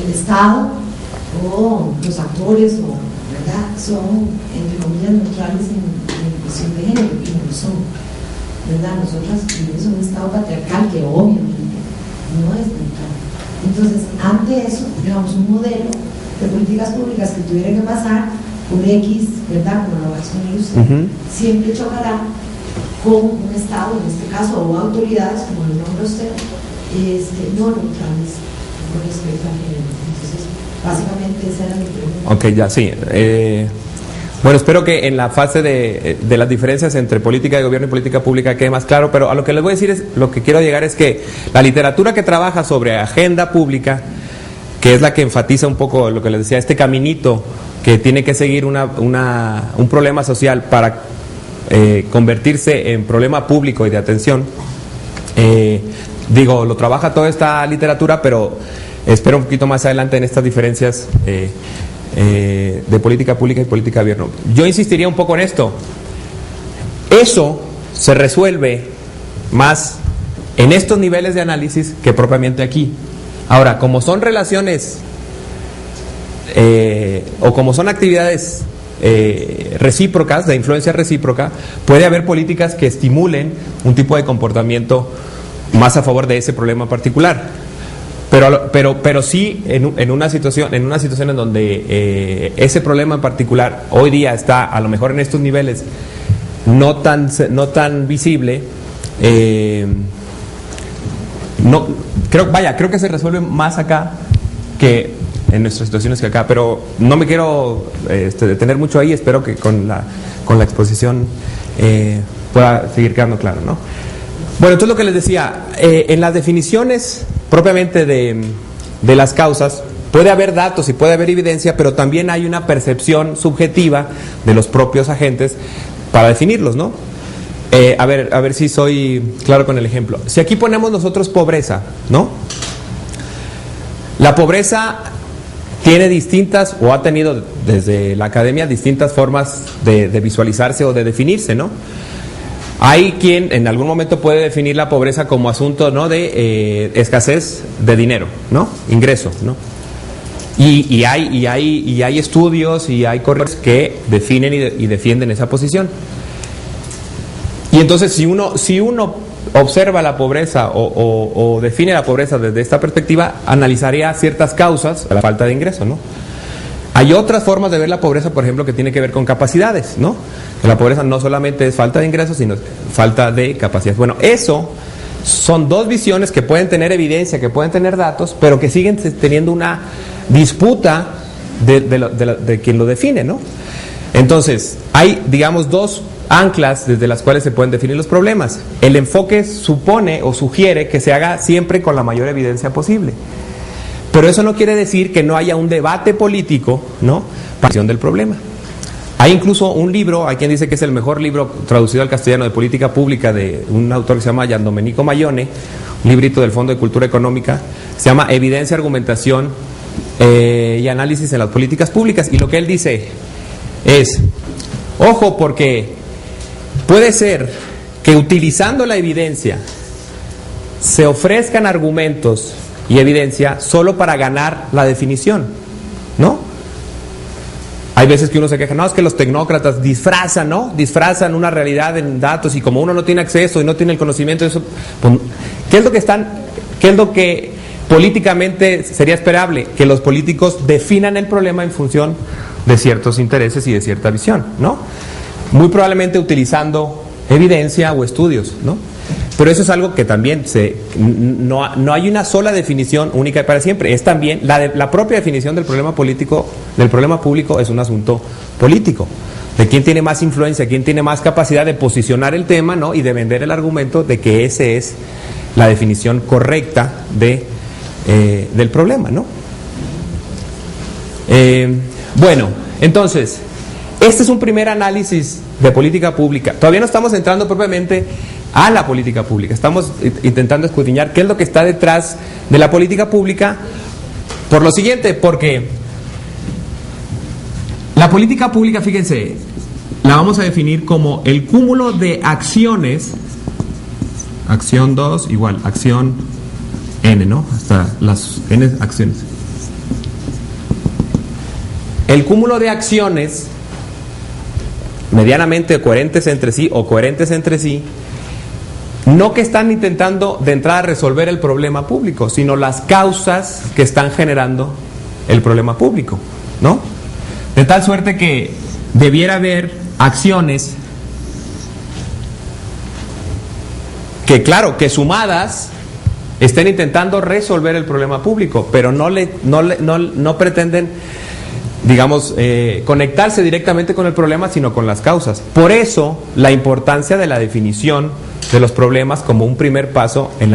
El Estado o los actores, ¿verdad?, son, entre comillas, neutrales en cuestión de género, y no son, ¿verdad? Nosotras vivimos en un Estado patriarcal que obviamente no es neutral. Entonces, ante eso, digamos, un modelo de políticas públicas que tuviera que pasar por X, ¿verdad?, como lo va a exponer usted, siempre chocará con un Estado, en este caso, o autoridades, como lo nombra usted, no neutrales con respecto al género. Entonces, básicamente esa era mi pregunta. Ok, ya, sí. Bueno, espero que en la fase de las diferencias entre política de gobierno y política pública quede más claro, pero a lo que les voy a decir es, lo que quiero llegar es que la literatura que trabaja sobre agenda pública, que es la que enfatiza un poco lo que les decía, este caminito que tiene que seguir un problema social para convertirse en problema público y de atención, lo trabaja toda esta literatura, pero espero un poquito más adelante en estas diferencias de política pública y política de gobierno. Yo insistiría un poco en esto. Eso se resuelve más en estos niveles de análisis que propiamente aquí. Ahora, como son relaciones o como son actividades recíprocas, de influencia recíproca, puede haber políticas que estimulen un tipo de comportamiento más a favor de ese problema particular. Pero sí en una situación en donde ese problema en particular hoy día está a lo mejor en estos niveles no tan visible, creo que se resuelve más acá que en nuestras situaciones que acá, pero no me quiero detener mucho ahí. Espero que con la exposición pueda seguir quedando claro, ¿no? Bueno, entonces lo que les decía, en las definiciones propiamente de las causas puede haber datos y puede haber evidencia, pero también hay una percepción subjetiva de los propios agentes para definirlos, ¿no? A ver si soy claro con el ejemplo. Si aquí ponemos nosotros pobreza, ¿no? La pobreza tiene distintas, o ha tenido desde la academia, distintas formas de visualizarse o de definirse, ¿no? Hay quien en algún momento puede definir la pobreza como asunto, ¿no?, de escasez de dinero, ¿no?, ingreso, ¿no? Y hay estudios y hay corrientes que definen y defienden esa posición. Y entonces si uno observa la pobreza o define la pobreza desde esta perspectiva, analizaría ciertas causas de la falta de ingreso, ¿no? Hay otras formas de ver la pobreza, por ejemplo, que tiene que ver con capacidades, ¿no? Que la pobreza no solamente es falta de ingresos, sino falta de capacidades. Bueno, eso son dos visiones que pueden tener evidencia, que pueden tener datos, pero que siguen teniendo una disputa de quien lo define, ¿no? Entonces, hay, digamos, dos anclas desde las cuales se pueden definir los problemas. El enfoque supone o sugiere que se haga siempre con la mayor evidencia posible. Pero eso no quiere decir que no haya un debate político, ¿no?, para la del problema. Hay incluso un libro, hay quien dice que es el mejor libro traducido al castellano de política pública de un autor que se llama Gian Domenico Maione, un librito del Fondo de Cultura Económica, se llama Evidencia, Argumentación y Análisis en las Políticas Públicas. Y lo que él dice es, ojo, porque puede ser que utilizando la evidencia se ofrezcan argumentos y evidencia solo para ganar la definición, ¿no? Hay veces que uno se queja, no, es que los tecnócratas disfrazan, ¿no? Disfrazan una realidad en datos y como uno no tiene acceso y no tiene el conocimiento de eso, pues, ¿qué es lo que políticamente sería esperable? Que los políticos definan el problema en función de ciertos intereses y de cierta visión, ¿no? Muy probablemente utilizando evidencia o estudios, ¿no? Pero eso es algo que también no hay una sola definición única y para siempre. Es también la propia definición del problema político, del problema público, es un asunto político. De quién tiene más influencia, quién tiene más capacidad de posicionar el tema, ¿no?, y de vender el argumento de que esa es la definición correcta del problema, ¿no? Bueno, entonces, este es un primer análisis de política pública. Todavía no estamos entrando propiamente a la política pública. Estamos intentando escudriñar qué es lo que está detrás de la política pública por lo siguiente, porque la política pública, fíjense, la vamos a definir como el cúmulo de acciones, acción 2 igual, acción N, ¿no? Hasta las N acciones. El cúmulo de acciones medianamente coherentes entre sí o coherentes entre sí, no que están intentando de entrada resolver el problema público, sino las causas que están generando el problema público, ¿no? De tal suerte que debiera haber acciones que, claro, que sumadas estén intentando resolver el problema público, pero no pretenden, digamos, conectarse directamente con el problema, sino con las causas. Por eso, la importancia de la definición de los problemas como un primer paso en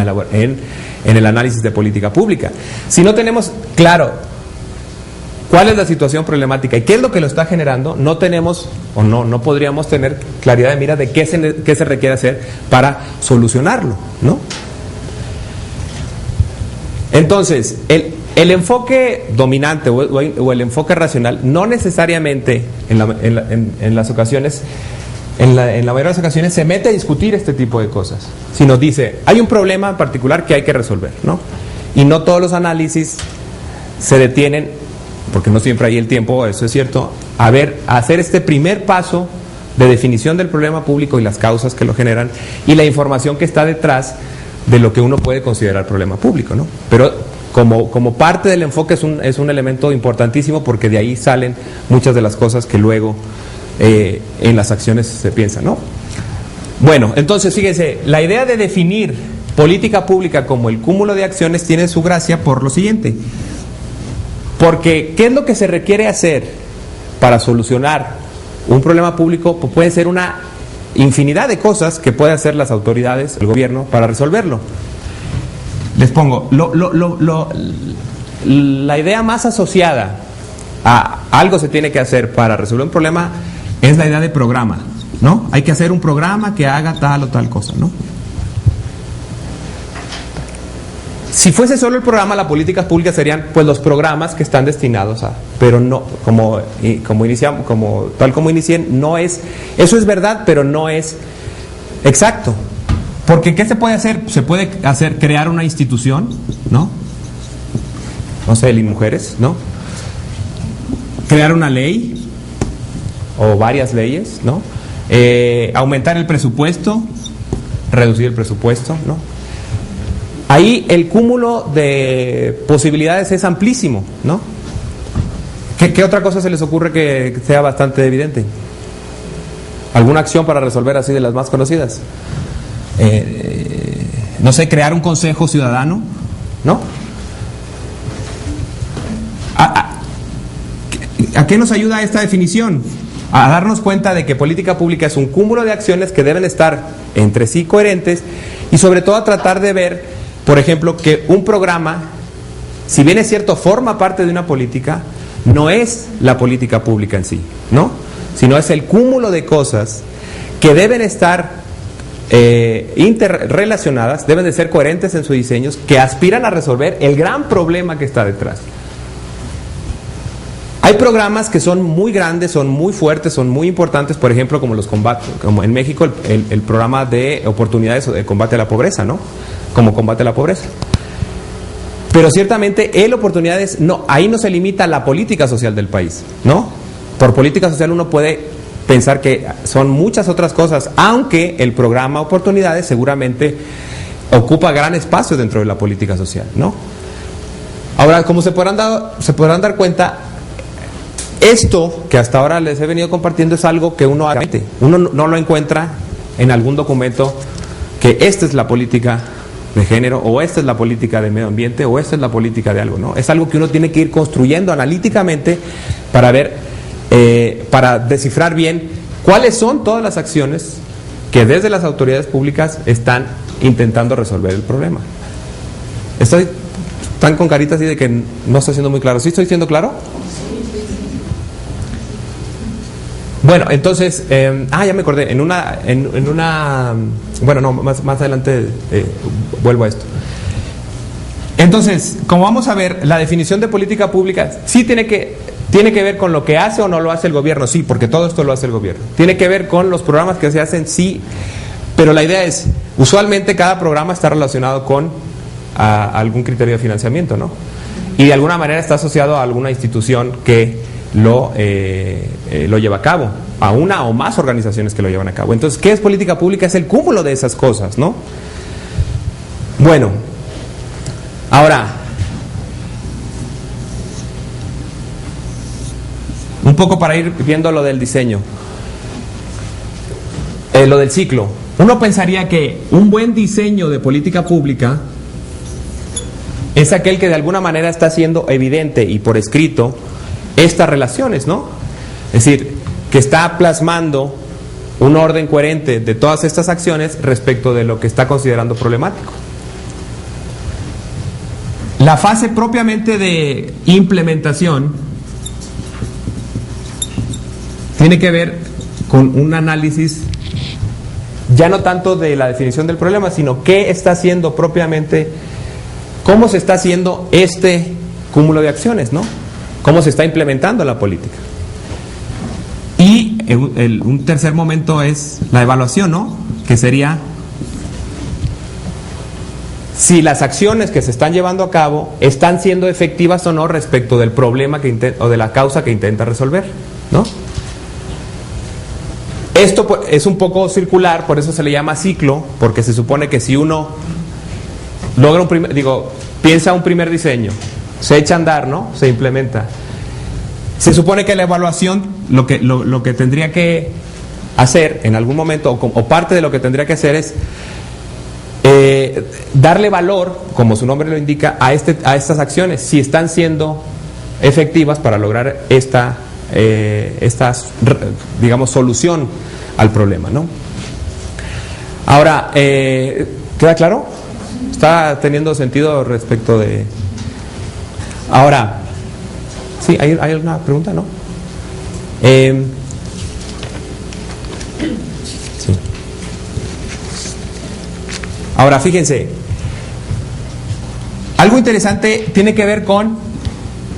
el análisis de política pública. Si no tenemos claro cuál es la situación problemática y qué es lo que lo está generando, no tenemos o no podríamos tener claridad de mira de qué se requiere hacer para solucionarlo, ¿no? Entonces, el enfoque dominante o el enfoque racional no necesariamente en las ocasiones, en la mayoría de las ocasiones se mete a discutir este tipo de cosas, sino dice, hay un problema en particular que hay que resolver, ¿no? Y no todos los análisis se detienen, porque no siempre hay el tiempo, eso es cierto, a hacer este primer paso de definición del problema público y las causas que lo generan y la información que está detrás de lo que uno puede considerar problema público, ¿no? Pero como parte del enfoque es un elemento importantísimo porque de ahí salen muchas de las cosas que luego en las acciones se piensan, ¿no? Bueno, entonces fíjense, la idea de definir política pública como el cúmulo de acciones tiene su gracia por lo siguiente, porque ¿qué es lo que se requiere hacer para solucionar un problema público? Pues puede ser una infinidad de cosas que pueden hacer las autoridades, el gobierno, para resolverlo. Les pongo, la idea más asociada a algo se tiene que hacer para resolver un problema es la idea de programa, ¿no? Hay que hacer un programa que haga tal o tal cosa, ¿no? Si fuese solo el programa, las políticas públicas serían pues los programas que están destinados a, pero no, como inicié, no es, eso es verdad, pero no es exacto. Porque ¿qué se puede hacer? Se puede crear una institución, ¿no? No sé, mujeres, ¿no? Crear una ley o varias leyes, ¿no? Aumentar el presupuesto, reducir el presupuesto, ¿no? Ahí el cúmulo de posibilidades es amplísimo, ¿no? ¿Qué otra cosa se les ocurre que sea bastante evidente? ¿Alguna acción para resolver así de las más conocidas? No sé, crear un consejo ciudadano, ¿no? ¿A qué nos ayuda esta definición? A darnos cuenta de que política pública es un cúmulo de acciones que deben estar entre sí coherentes y sobre todo a tratar de ver, por ejemplo, que un programa, si bien es cierto, forma parte de una política, no es la política pública en sí, ¿no? Sino es el cúmulo de cosas que deben estar interrelacionadas, deben de ser coherentes en sus diseños, que aspiran a resolver el gran problema que está detrás. Hay programas que son muy grandes, son muy fuertes, son muy importantes, por ejemplo, como los combates, como en México el programa de oportunidades o de combate a la pobreza, ¿no? Como combate a la pobreza. Pero ciertamente el oportunidades, no, ahí no se limita la política social del país, ¿no? Por política social uno puede pensar que son muchas otras cosas, aunque el programa oportunidades seguramente ocupa gran espacio dentro de la política social, ¿no? Ahora, como se podrán dar cuenta, esto que hasta ahora les he venido compartiendo es algo que uno no lo encuentra en algún documento, que esta es la política de género, o esta es la política de medio ambiente, o esta es la política de algo, ¿no? Es algo que uno tiene que ir construyendo analíticamente para ver, para descifrar bien cuáles son todas las acciones que desde las autoridades públicas están intentando resolver el problema. Están con caritas así de que no estoy siendo muy claro. ¿Sí estoy siendo claro? Bueno, entonces, ya me acordé, bueno, no, más adelante vuelvo a esto. Entonces, como vamos a ver, la definición de política pública sí tiene que ver con lo que hace o no lo hace el gobierno, sí, porque todo esto lo hace el gobierno. Tiene que ver con los programas que se hacen, sí, pero la idea es, usualmente cada programa está relacionado con algún criterio de financiamiento, ¿no? Y de alguna manera está asociado a alguna institución que lo lleva a cabo, a una o más organizaciones que lo llevan a cabo. Entonces, ¿qué es política pública? Es el cúmulo de esas cosas, ¿no? Bueno, ahora, un poco para ir viendo lo del diseño, lo del ciclo. Uno pensaría que un buen diseño de política pública es aquel que de alguna manera está haciendo evidente y por escrito estas relaciones, ¿no? Es decir, que está plasmando un orden coherente de todas estas acciones respecto de lo que está considerando problemático. La fase propiamente de implementación tiene que ver con un análisis ya no tanto de la definición del problema, sino qué está haciendo propiamente, cómo se está haciendo este cúmulo de acciones, ¿no? Cómo se está implementando la política. Y un tercer momento es la evaluación, ¿no? Que sería si las acciones que se están llevando a cabo están siendo efectivas o no respecto del problema o de la causa que intenta resolver, ¿no? Esto es un poco circular, por eso se le llama ciclo, porque se supone que si uno logra piensa un primer diseño, se echa a andar, ¿no? Se implementa. Se supone que la evaluación, lo que tendría que hacer en algún momento, o parte de lo que tendría que hacer es darle valor, como su nombre lo indica, a estas acciones, si están siendo efectivas para lograr esta solución al problema, ¿no? Ahora, ¿queda claro? ¿Está teniendo sentido respecto de...? Ahora, ¿sí? ¿Hay alguna pregunta? ¿No? Sí. Ahora, fíjense, algo interesante tiene que ver con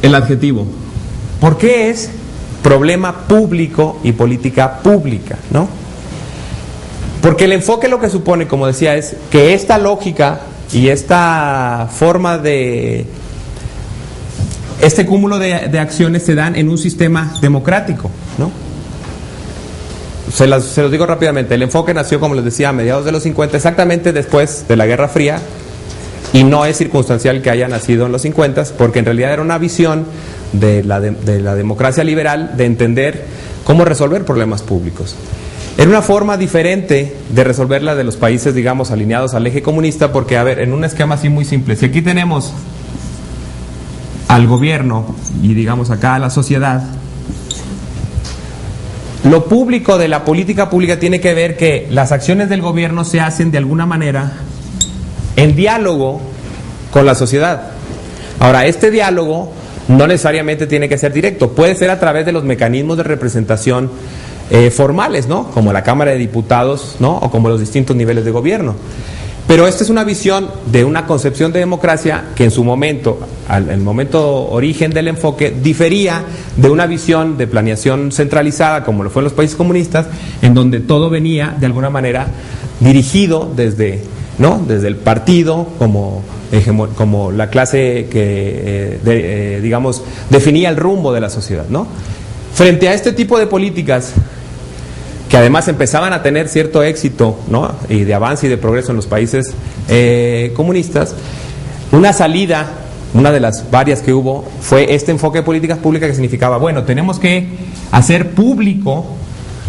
el adjetivo. ¿Por qué es problema público y política pública, ¿no? Porque el enfoque lo que supone, como decía, es que esta lógica y esta forma de... este cúmulo de acciones se dan en un sistema democrático, ¿no? Se los digo rápidamente. El enfoque nació, como les decía, a mediados de los 50, exactamente después de la Guerra Fría, y no es circunstancial que haya nacido en los 50, porque en realidad era una visión de la democracia liberal de entender cómo resolver problemas públicos. Era una forma diferente de resolverla de los países, digamos, alineados al eje comunista, porque, a ver, en un esquema así muy simple, si aquí tenemos al gobierno y, digamos, acá a la sociedad, Lo público de la política pública tiene que ver que las acciones del gobierno se hacen de alguna manera en diálogo con la sociedad. Ahora, este diálogo no necesariamente tiene que ser directo, puede ser a través de los mecanismos de representación formales, ¿no? Como la Cámara de Diputados, ¿no? O como los distintos niveles de gobierno. Pero esta es una visión de una concepción de democracia que en su momento, el momento origen del enfoque, difería de una visión de planeación centralizada, como lo fue en los países comunistas, en donde todo venía de alguna manera dirigido desde, ¿no? Desde el partido como la clase que, digamos, definía el rumbo de la sociedad, ¿no? Frente a este tipo de políticas, que además empezaban a tener cierto éxito, ¿no? Y de avance y de progreso en los países comunistas, una salida, una de las varias que hubo, fue este enfoque de políticas públicas que significaba, bueno, tenemos que hacer público,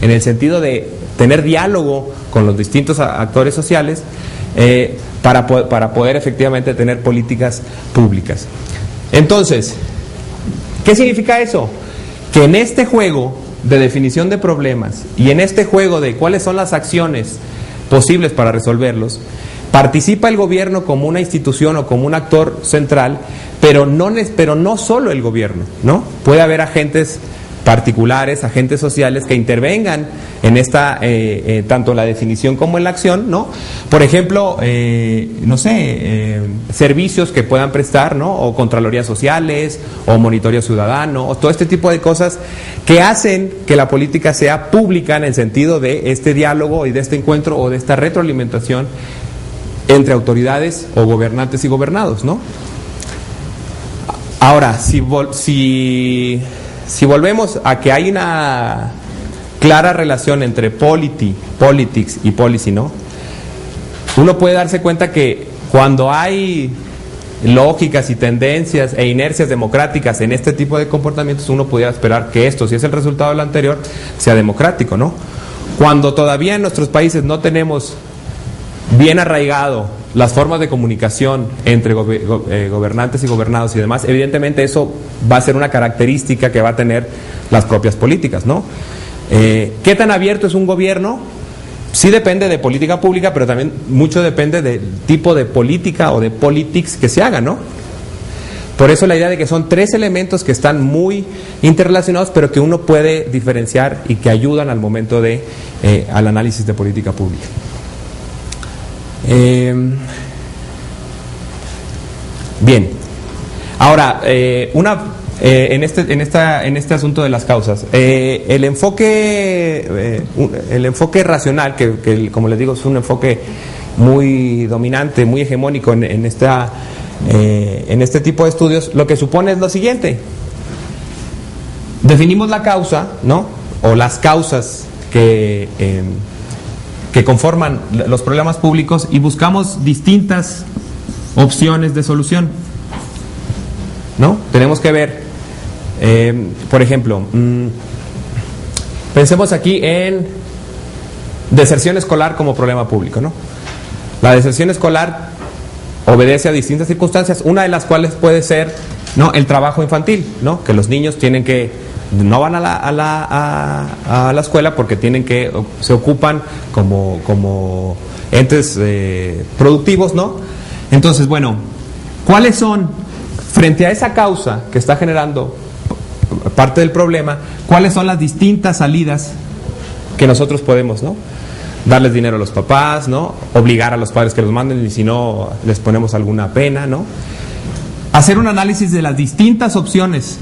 en el sentido de tener diálogo con los distintos actores sociales, para poder efectivamente tener políticas públicas. Entonces, ¿qué significa eso? Que en este juego de definición de problemas y en este juego de cuáles son las acciones posibles para resolverlos, participa el gobierno como una institución o como un actor central, pero no solo el gobierno, ¿no? Puede haber agentes particulares, agentes sociales que intervengan en esta, tanto en la definición como en la acción, ¿no? Por ejemplo, servicios que puedan prestar, ¿no? O contralorías sociales, o monitoreo ciudadano, o todo este tipo de cosas que hacen que la política sea pública en el sentido de este diálogo y de este encuentro o de esta retroalimentación entre autoridades o gobernantes y gobernados, ¿no? Ahora, si volvemos a que hay una clara relación entre politics y policy, ¿no? Uno puede darse cuenta que cuando hay lógicas y tendencias e inercias democráticas en este tipo de comportamientos, uno pudiera esperar que esto, si es el resultado de lo anterior, sea democrático, ¿no? Cuando todavía en nuestros países no tenemos bien arraigado las formas de comunicación entre gobernantes y gobernados y demás, evidentemente eso va a ser una característica que va a tener las propias políticas, ¿no? ¿Qué tan abierto es un gobierno? Sí depende de política pública, pero también mucho depende del tipo de política o de politics que se haga, ¿no? Por eso la idea de que son tres elementos que están muy interrelacionados, pero que uno puede diferenciar y que ayudan al momento de al análisis de política pública. Bien, ahora en este asunto de las causas, el enfoque racional, que como les digo es un enfoque muy dominante, muy hegemónico en este tipo de estudios, lo que supone es lo siguiente: definimos la causa, ¿no? O las causas que conforman los problemas públicos y buscamos distintas opciones de solución, ¿no? Tenemos que ver, por ejemplo, pensemos aquí en deserción escolar como problema público, ¿no? La deserción escolar obedece a distintas circunstancias, una de las cuales puede ser, ¿no?, el trabajo infantil, ¿no? Que los niños no van a la escuela porque se ocupan como entes productivos, ¿no? Entonces, bueno, ¿cuáles son, frente a esa causa que está generando parte del problema, cuáles son las distintas salidas que nosotros podemos, ¿no? Darles dinero a los papás, ¿no? Obligar a los padres que los manden, y si no, les ponemos alguna pena, ¿no? Hacer un análisis de las distintas opciones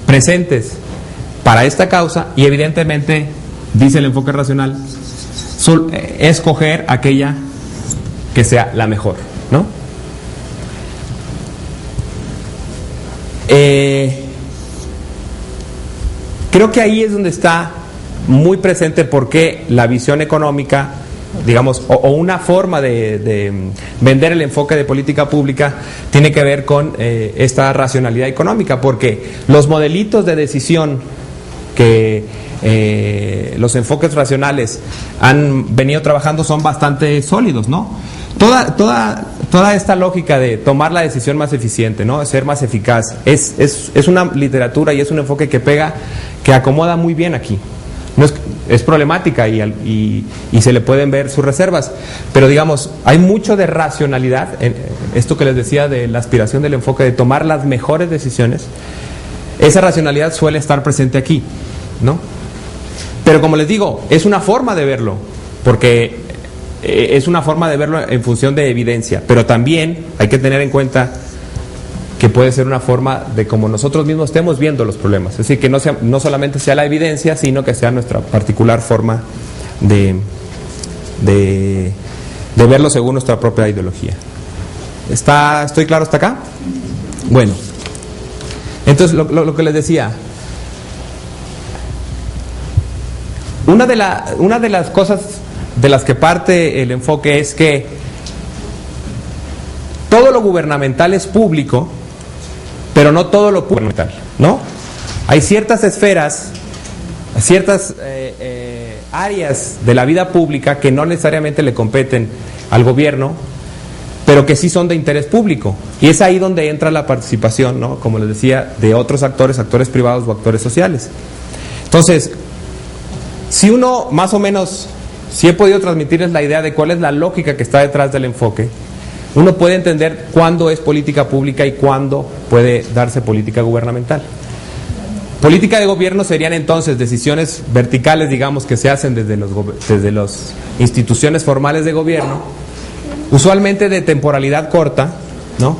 presentes para esta causa y evidentemente, dice el enfoque racional, escoger aquella que sea la mejor, ¿no? Creo que ahí es donde está muy presente por qué la visión económica, digamos, o una forma de vender el enfoque de política pública tiene que ver con esta racionalidad económica, porque los modelitos de decisión que los enfoques racionales han venido trabajando son bastante sólidos, ¿no? Toda esta lógica de tomar la decisión más eficiente, ¿no? Ser más eficaz, es una literatura y es un enfoque que pega, que acomoda muy bien aquí. No es problemática y se le pueden ver sus reservas, pero digamos, hay mucho de racionalidad en esto que les decía de la aspiración del enfoque de tomar las mejores decisiones. Esa racionalidad suele estar presente aquí, ¿no? Pero como les digo, es una forma de verlo, porque es una forma de verlo en función de evidencia, pero también hay que tener en cuenta que puede ser una forma de como nosotros mismos estemos viendo los problemas. Es decir, que no solamente sea la evidencia, sino que sea nuestra particular forma de verlo según nuestra propia ideología. ¿Estoy claro hasta acá? Bueno, entonces lo que les decía, una de las cosas de las que parte el enfoque es que todo lo gubernamental es público, pero no todo lo gubernamental, ¿no? Hay ciertas esferas, ciertas áreas de la vida pública que no necesariamente le competen al gobierno, pero que sí son de interés público. Y es ahí donde entra la participación, ¿no? Como les decía, de otros actores privados o actores sociales. Entonces, si uno más o menos, si he podido transmitirles la idea de cuál es la lógica que está detrás del enfoque, uno puede entender cuándo es política pública y cuándo puede darse política gubernamental. Política de gobierno serían entonces decisiones verticales, digamos, que se hacen desde las instituciones formales de gobierno, usualmente de temporalidad corta, ¿no?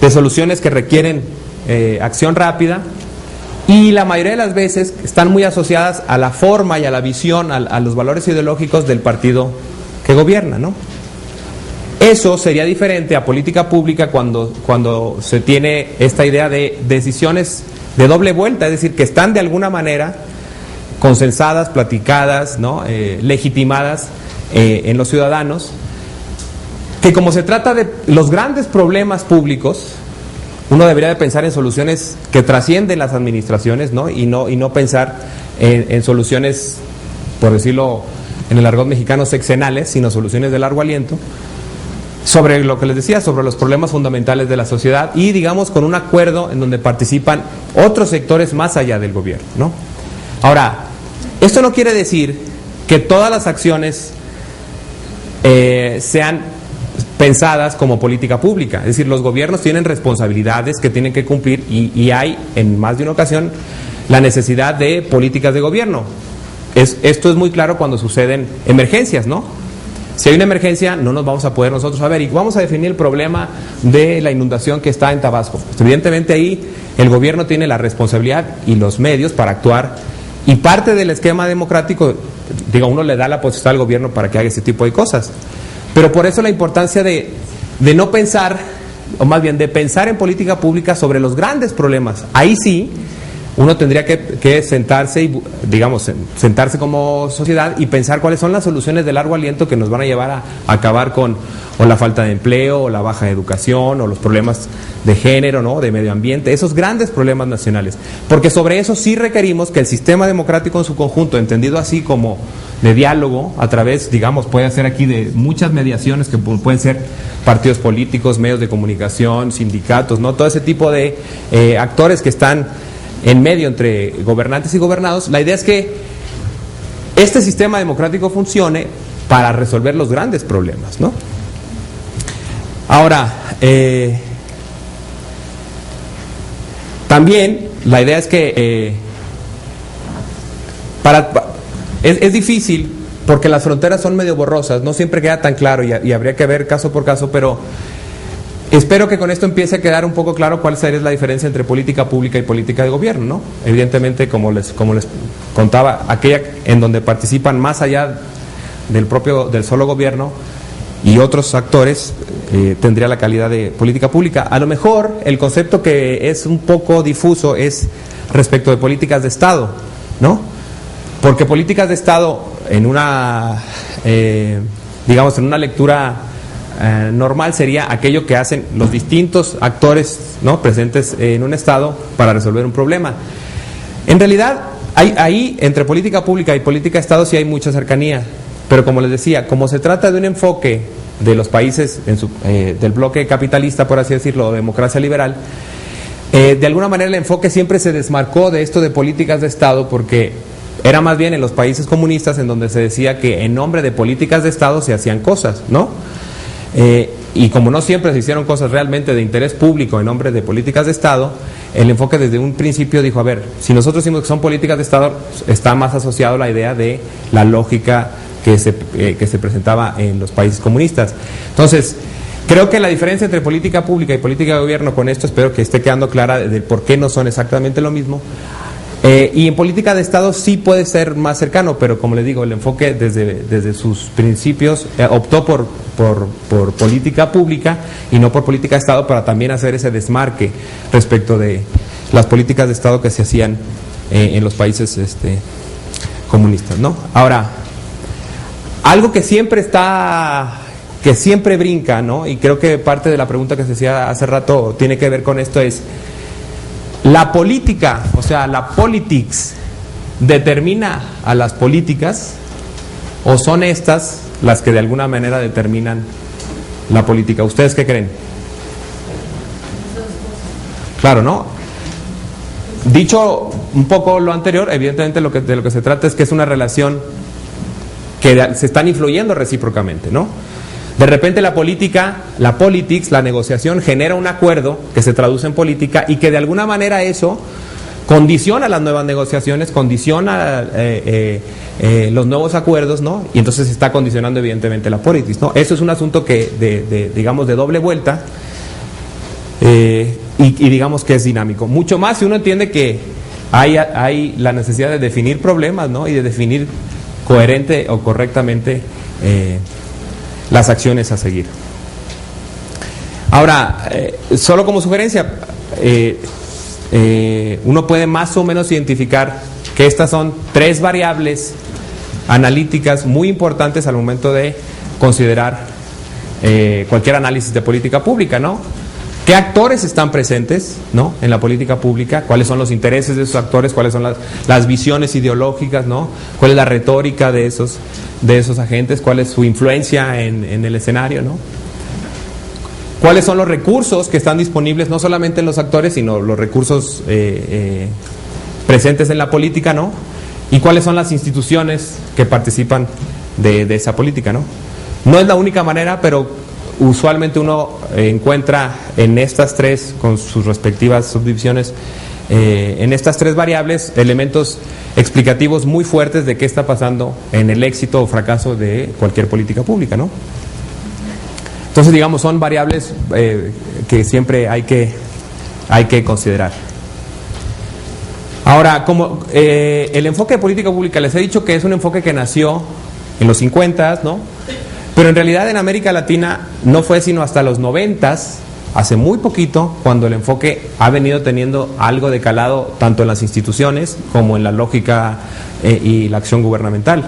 De soluciones que requieren acción rápida, y la mayoría de las veces están muy asociadas a la forma y a la visión, a los valores ideológicos del partido que gobierna, ¿no? Eso sería diferente a política pública cuando se tiene esta idea de decisiones de doble vuelta, es decir, que están de alguna manera consensadas, platicadas, ¿no? Legitimadas en los ciudadanos, que como se trata de los grandes problemas públicos, uno debería de pensar en soluciones que trascienden las administraciones, ¿no? Y no pensar en soluciones, por decirlo en el argot mexicano, sexenales, sino soluciones de largo aliento, sobre lo que les decía, sobre los problemas fundamentales de la sociedad y, digamos, con un acuerdo en donde participan otros sectores más allá del gobierno, ¿no? Ahora, esto no quiere decir que todas las acciones sean pensadas como política pública. Es decir, los gobiernos tienen responsabilidades que tienen que cumplir y hay, en más de una ocasión, la necesidad de políticas de gobierno. Esto es muy claro cuando suceden emergencias, ¿no? Si hay una emergencia, no nos vamos a poder nosotros saber. Y vamos a definir el problema de la inundación que está en Tabasco. Pues, evidentemente ahí el gobierno tiene la responsabilidad y los medios para actuar. Y parte del esquema democrático, uno le da la potestad al gobierno para que haga ese tipo de cosas. Pero por eso la importancia de no pensar, o más bien de pensar en política pública sobre los grandes problemas. Ahí sí, uno tendría que sentarse y, sentarse como sociedad y pensar cuáles son las soluciones de largo aliento que nos van a llevar a acabar con o la falta de empleo, o la baja educación, o los problemas de género, ¿no? De medio ambiente, esos grandes problemas nacionales. Porque sobre eso sí requerimos que el sistema democrático en su conjunto, entendido así como de diálogo, a través, puede ser aquí de muchas mediaciones que pueden ser partidos políticos, medios de comunicación, sindicatos, ¿no? Todo ese tipo de actores que están en medio entre gobernantes y gobernados. La idea es que este sistema democrático funcione para resolver los grandes problemas, ¿no? Ahora, también la idea es que es difícil porque las fronteras son medio borrosas, no siempre queda tan claro y habría que ver caso por caso, pero espero que con esto empiece a quedar un poco claro cuál sería la diferencia entre política pública y política de gobierno, ¿no? Evidentemente, como les contaba, aquella en donde participan más allá del solo gobierno y otros actores, tendría la calidad de política pública. A lo mejor el concepto que es un poco difuso es respecto de políticas de Estado, ¿no? Porque políticas de Estado en una lectura normal sería aquello que hacen los distintos actores, ¿no? Presentes en un Estado para resolver un problema. En realidad, ahí entre política pública y política de Estado sí hay mucha cercanía, pero como les decía, como se trata de un enfoque de los países del bloque capitalista, por así decirlo, o democracia liberal, de alguna manera el enfoque siempre se desmarcó de esto de políticas de Estado, porque era más bien en los países comunistas en donde se decía que en nombre de políticas de Estado se hacían cosas, ¿no? Y como no siempre se hicieron cosas realmente de interés público en nombre de políticas de Estado, el enfoque desde un principio dijo, a ver, si nosotros decimos que son políticas de Estado, está más asociado a la idea de la lógica que se presentaba en los países comunistas. Entonces, creo que la diferencia entre política pública y política de gobierno, con esto espero que esté quedando clara de por qué no son exactamente lo mismo. Y en política de Estado sí puede ser más cercano, pero como les digo, el enfoque desde sus principios optó por política pública y no por política de Estado, para también hacer ese desmarque respecto de las políticas de Estado que se hacían en los países comunistas, ¿no? Ahora, algo que siempre brinca, ¿no? Y creo que parte de la pregunta que se hacía hace rato tiene que ver con esto, es la política, o sea, la politics, ¿determina a las políticas o son estas las que de alguna manera determinan la política? ¿Ustedes qué creen? Claro, ¿no? Dicho un poco lo anterior, evidentemente de lo que se trata es que es una relación que se están influyendo recíprocamente, ¿no? De repente la politics, la negociación genera un acuerdo que se traduce en política y que de alguna manera eso condiciona las nuevas negociaciones, condiciona los nuevos acuerdos, ¿no? Y entonces se está condicionando evidentemente la politics, ¿no? Eso es un asunto que digamos de doble vuelta y digamos que es dinámico. Mucho más si uno entiende que hay la necesidad de definir problemas, ¿no? Y de definir coherente o correctamente las acciones a seguir. Ahora, solo como sugerencia, uno puede más o menos identificar que estas son 3 variables analíticas muy importantes al momento de considerar cualquier análisis de política pública, ¿no? ¿Qué actores están presentes, ¿no?, en la política pública? ¿Cuáles son los intereses de esos actores? ¿Cuáles son las visiones ideológicas, ¿no? ¿Cuál es la retórica de esos agentes? ¿Cuál es su influencia en el escenario, ¿no? ¿Cuáles son los recursos que están disponibles, no solamente en los actores, sino los recursos presentes en la política, ¿no? ¿Y cuáles son las instituciones que participan de esa política, ¿no? No es la única manera, pero usualmente uno encuentra en estas 3, con sus respectivas subdivisiones, en estas 3 variables, elementos explicativos muy fuertes de qué está pasando en el éxito o fracaso de cualquier política pública, ¿no? Entonces, digamos, son variables que siempre hay que considerar. Ahora, como el enfoque de política pública, les he dicho que es un enfoque que nació en los 50, ¿no? Pero en realidad en América Latina no fue sino hasta los 90s, hace muy poquito, cuando el enfoque ha venido teniendo algo de calado tanto en las instituciones como en la lógica y la acción gubernamental.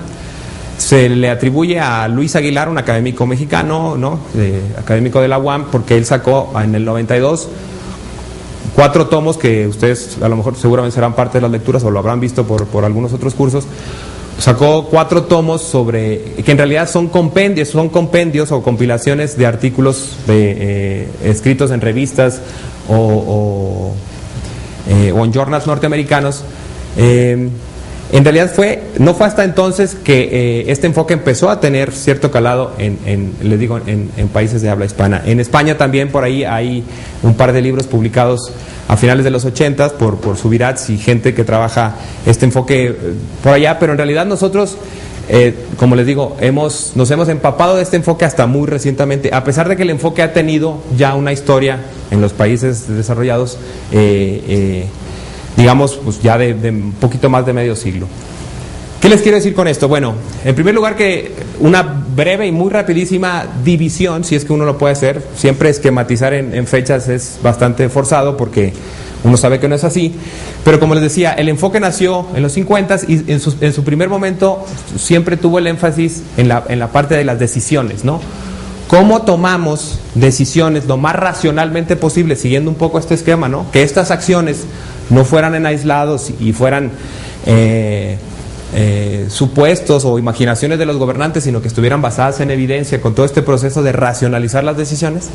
Se le atribuye a Luis Aguilar, un académico mexicano, ¿no?, académico de la UAM, porque él sacó en el 92 4 tomos que ustedes a lo mejor seguramente serán parte de las lecturas o lo habrán visto por algunos otros cursos. Sacó 4 tomos sobre, que en realidad son compendios o compilaciones de artículos escritos en revistas o en journals norteamericanos. En realidad no fue hasta entonces que este enfoque empezó a tener cierto calado en países de habla hispana. En España también por ahí hay un par de libros publicados a finales de los 80 por Subirats y gente que trabaja este enfoque por allá, pero en realidad nosotros, como les digo, nos hemos empapado de este enfoque hasta muy recientemente, a pesar de que el enfoque ha tenido ya una historia en los países desarrollados, digamos, pues ya de un poquito más de medio siglo. ¿Qué les quiero decir con esto? Bueno, en primer lugar, que una breve y muy rapidísima división, si es que uno lo puede hacer. Siempre esquematizar en fechas es bastante forzado porque uno sabe que no es así, pero como les decía, el enfoque nació en los 50 y en su primer momento siempre tuvo el énfasis en la parte de las decisiones, ¿no? ¿Cómo tomamos decisiones lo más racionalmente posible, siguiendo un poco este esquema, ¿no? Que estas acciones no fueran en aislados y fueran supuestos o imaginaciones de los gobernantes, sino que estuvieran basadas en evidencia, con todo este proceso de racionalizar las decisiones.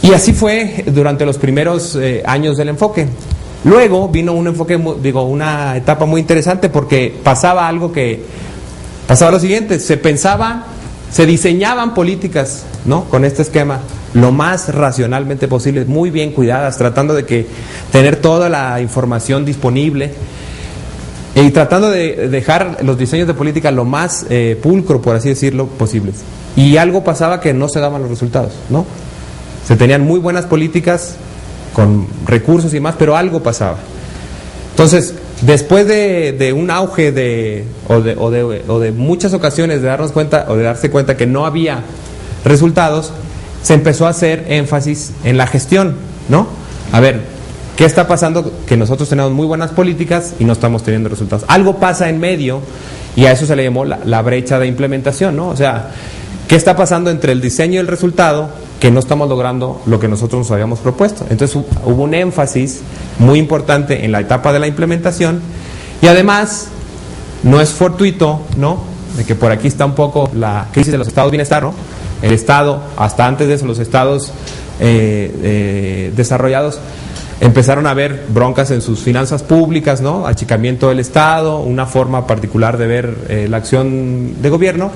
Y así fue durante los primeros años del enfoque. Luego vino un enfoque, una etapa muy interesante, porque pasaba lo siguiente: se diseñaban políticas, ¿no?, con este esquema lo más racionalmente posible, muy bien cuidadas, tratando de tener toda la información disponible y tratando de dejar los diseños de política lo más pulcro, por así decirlo, posibles. Y algo pasaba, que no se daban los resultados, ¿no? Se tenían muy buenas políticas con recursos y más, pero algo pasaba. Entonces, después de un auge o de muchas ocasiones de darnos cuenta o de darse cuenta que no había resultados, se empezó a hacer énfasis en la gestión, ¿no? A ver, ¿qué está pasando? Que nosotros tenemos muy buenas políticas y no estamos teniendo resultados. Algo pasa en medio, y a eso se le llamó la brecha de implementación, ¿no? O sea, ¿qué está pasando entre el diseño y el resultado? Que no estamos logrando lo que nosotros nos habíamos propuesto. Entonces hubo un énfasis muy importante en la etapa de la implementación, y además no es fortuito, ¿no?, de que por aquí está un poco la crisis de los estados de bienestar, ¿no? El Estado, hasta antes de eso, los estados desarrollados empezaron a ver broncas en sus finanzas públicas, ¿no?, achicamiento del Estado, una forma particular de ver la acción de gobierno.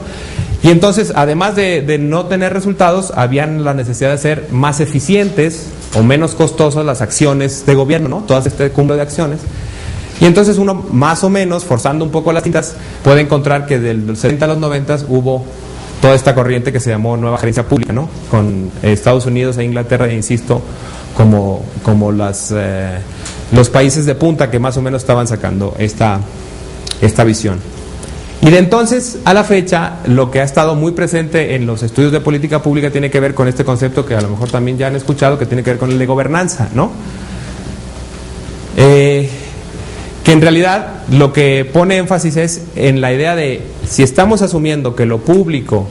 Y entonces, además de no tener resultados, habían la necesidad de ser más eficientes o menos costosas las acciones de gobierno, ¿no?, todas este cúmulo de acciones. Y entonces uno, más o menos, forzando un poco las cintas, puede encontrar que del 70 a los 90 hubo toda esta corriente que se llamó Nueva Gerencia Pública, ¿no?, con Estados Unidos e Inglaterra, insisto, como los países de punta que más o menos estaban sacando esta visión. Y de entonces a la fecha, lo que ha estado muy presente en los estudios de política pública tiene que ver con este concepto que a lo mejor también ya han escuchado, que tiene que ver con el de gobernanza, ¿no? Que en realidad lo que pone énfasis es en la idea de, si estamos asumiendo que lo público,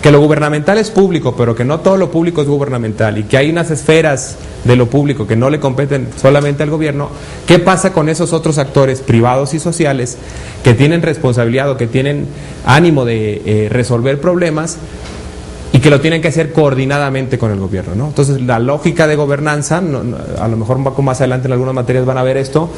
que lo gubernamental es público, pero que no todo lo público es gubernamental, y que hay unas esferas de lo público que no le competen solamente al gobierno, ¿qué pasa con esos otros actores privados y sociales que tienen responsabilidad o que tienen ánimo de resolver problemas y que lo tienen que hacer coordinadamente con el gobierno, ¿no? Entonces, la lógica de gobernanza, a lo mejor un poco más adelante en algunas materias van a ver esto,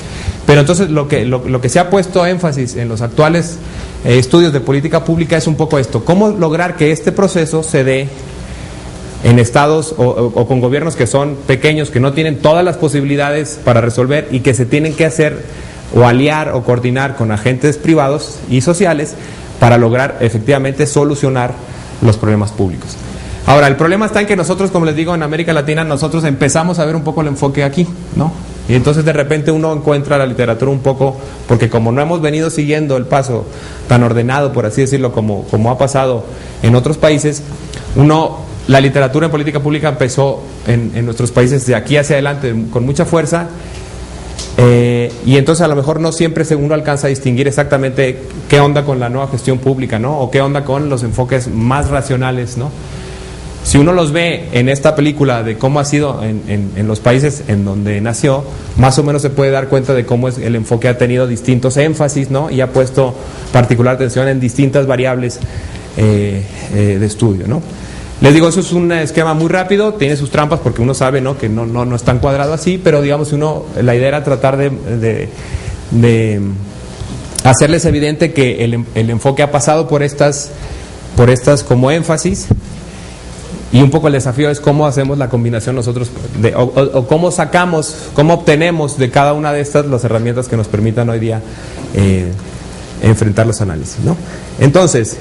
pero entonces lo que se ha puesto énfasis en los actuales estudios de política pública es un poco esto: cómo lograr que este proceso se dé en estados o con gobiernos que son pequeños, que no tienen todas las posibilidades para resolver y que se tienen que hacer o aliar o coordinar con agentes privados y sociales para lograr efectivamente solucionar los problemas públicos. Ahora, el problema está en que nosotros, como les digo, en América Latina, nosotros empezamos a ver un poco el enfoque aquí, ¿no? Y entonces de repente uno encuentra la literatura un poco, porque como no hemos venido siguiendo el paso tan ordenado, por así decirlo, como ha pasado en otros países, la literatura en política pública empezó en nuestros países de aquí hacia adelante con mucha fuerza, y entonces a lo mejor no siempre uno alcanza a distinguir exactamente qué onda con la nueva gestión pública, ¿no?, o qué onda con los enfoques más racionales, ¿no? Si uno los ve en esta película de cómo ha sido en los países en donde nació, más o menos se puede dar cuenta de cómo es el enfoque ha tenido distintos énfasis, ¿no?, y ha puesto particular atención en distintas variables de estudio, ¿no? Les digo, eso es un esquema muy rápido, tiene sus trampas porque uno sabe, ¿no?, que no es tan cuadrado así, pero digamos, la idea era tratar de hacerles evidente que el enfoque ha pasado por estas como énfasis, y un poco el desafío es cómo hacemos la combinación nosotros, o cómo obtenemos de cada una de estas las herramientas que nos permitan hoy día enfrentar los análisis, ¿no? Entonces,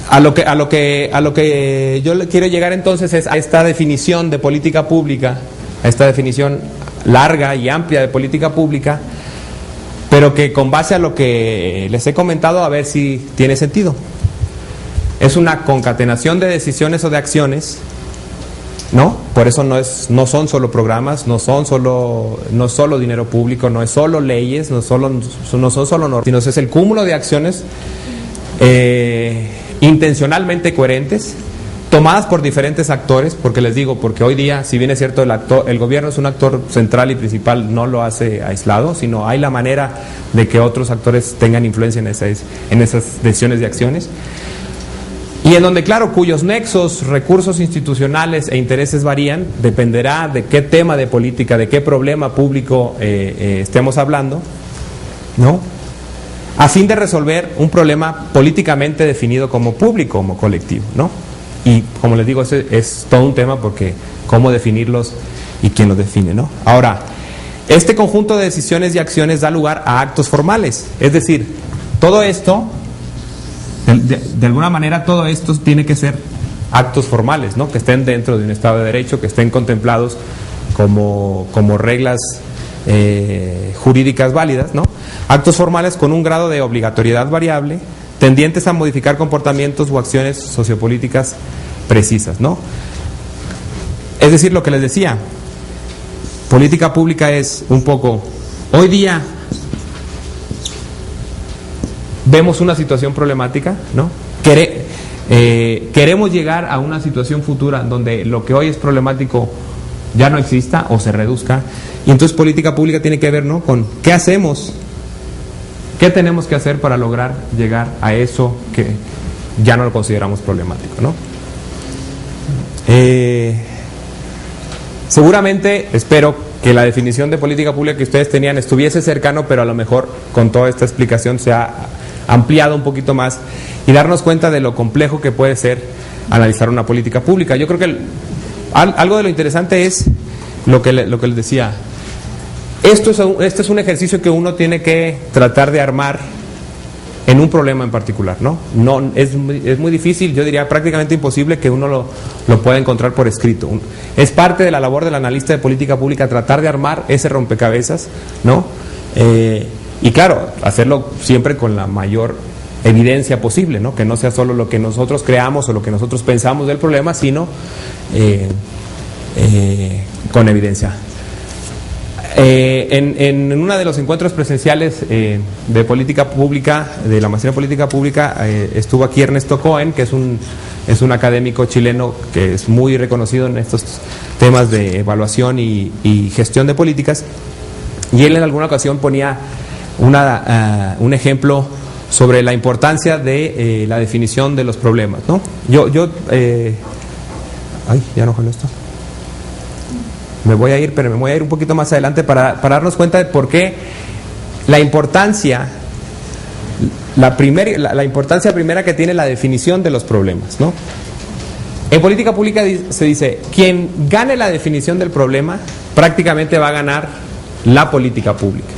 a lo que yo le quiero llegar entonces es a esta definición de política pública, a esta definición larga y amplia de política pública, pero que con base a lo que les he comentado, a ver si tiene sentido. Es una concatenación de decisiones o de acciones, ¿no? Por eso no son solo programas, no es solo dinero público, no es solo leyes, no son solo normas, sino es el cúmulo de acciones intencionalmente coherentes, tomadas por diferentes actores, porque les digo, porque hoy día, si bien es cierto, el gobierno es un actor central y principal, no lo hace aislado, sino hay la manera de que otros actores tengan influencia en esas decisiones y acciones. Y en donde, claro, cuyos nexos, recursos institucionales e intereses varían, dependerá de qué tema de política, de qué problema público estemos hablando, ¿no? A fin de resolver un problema políticamente definido como público, como colectivo, ¿no? Y como les digo, ese es todo un tema, porque cómo definirlos y quién los define, ¿no? Ahora, este conjunto de decisiones y acciones da lugar a actos formales, es decir, todo esto, de alguna manera, todo esto tiene que ser actos formales, ¿no? Que estén dentro de un Estado de Derecho, que estén contemplados como reglas jurídicas válidas, ¿no? Actos formales con un grado de obligatoriedad variable, tendientes a modificar comportamientos o acciones sociopolíticas precisas, ¿no? Es decir, lo que les decía, política pública es un poco, hoy día vemos una situación problemática, ¿no? Queremos llegar a una situación futura donde lo que hoy es problemático ya no exista o se reduzca, y entonces política pública tiene que ver, ¿no?, con qué hacemos, qué tenemos que hacer para lograr llegar a eso que ya no lo consideramos problemático, ¿no? Seguramente, espero que la definición de política pública que ustedes tenían estuviese cercano, pero a lo mejor con toda esta explicación se ha ampliado un poquito más y darnos cuenta de lo complejo que puede ser analizar una política pública. Yo creo que algo de lo interesante es lo que les decía. Este es un ejercicio que uno tiene que tratar de armar en un problema en particular, ¿no? Es muy difícil, yo diría prácticamente imposible que uno lo pueda encontrar por escrito. Es parte de la labor del analista de política pública tratar de armar ese rompecabezas, ¿no? Y claro, hacerlo siempre con la mayor evidencia posible, ¿no? Que no sea solo lo que nosotros creamos o lo que nosotros pensamos del problema, sino con evidencia. En uno de los encuentros presenciales de política pública, de la maestría en política pública, estuvo aquí Ernesto Cohen, que es un académico chileno que es muy reconocido en estos temas de evaluación y gestión de políticas, y él en alguna ocasión ponía un ejemplo sobre la importancia de la definición de los problemas, ¿no? Ya no con esto. Me voy a ir, pero me voy a ir un poquito más adelante para darnos cuenta de por qué la importancia primera que tiene la definición de los problemas, ¿no? En política pública se dice, quien gane la definición del problema prácticamente va a ganar la política pública.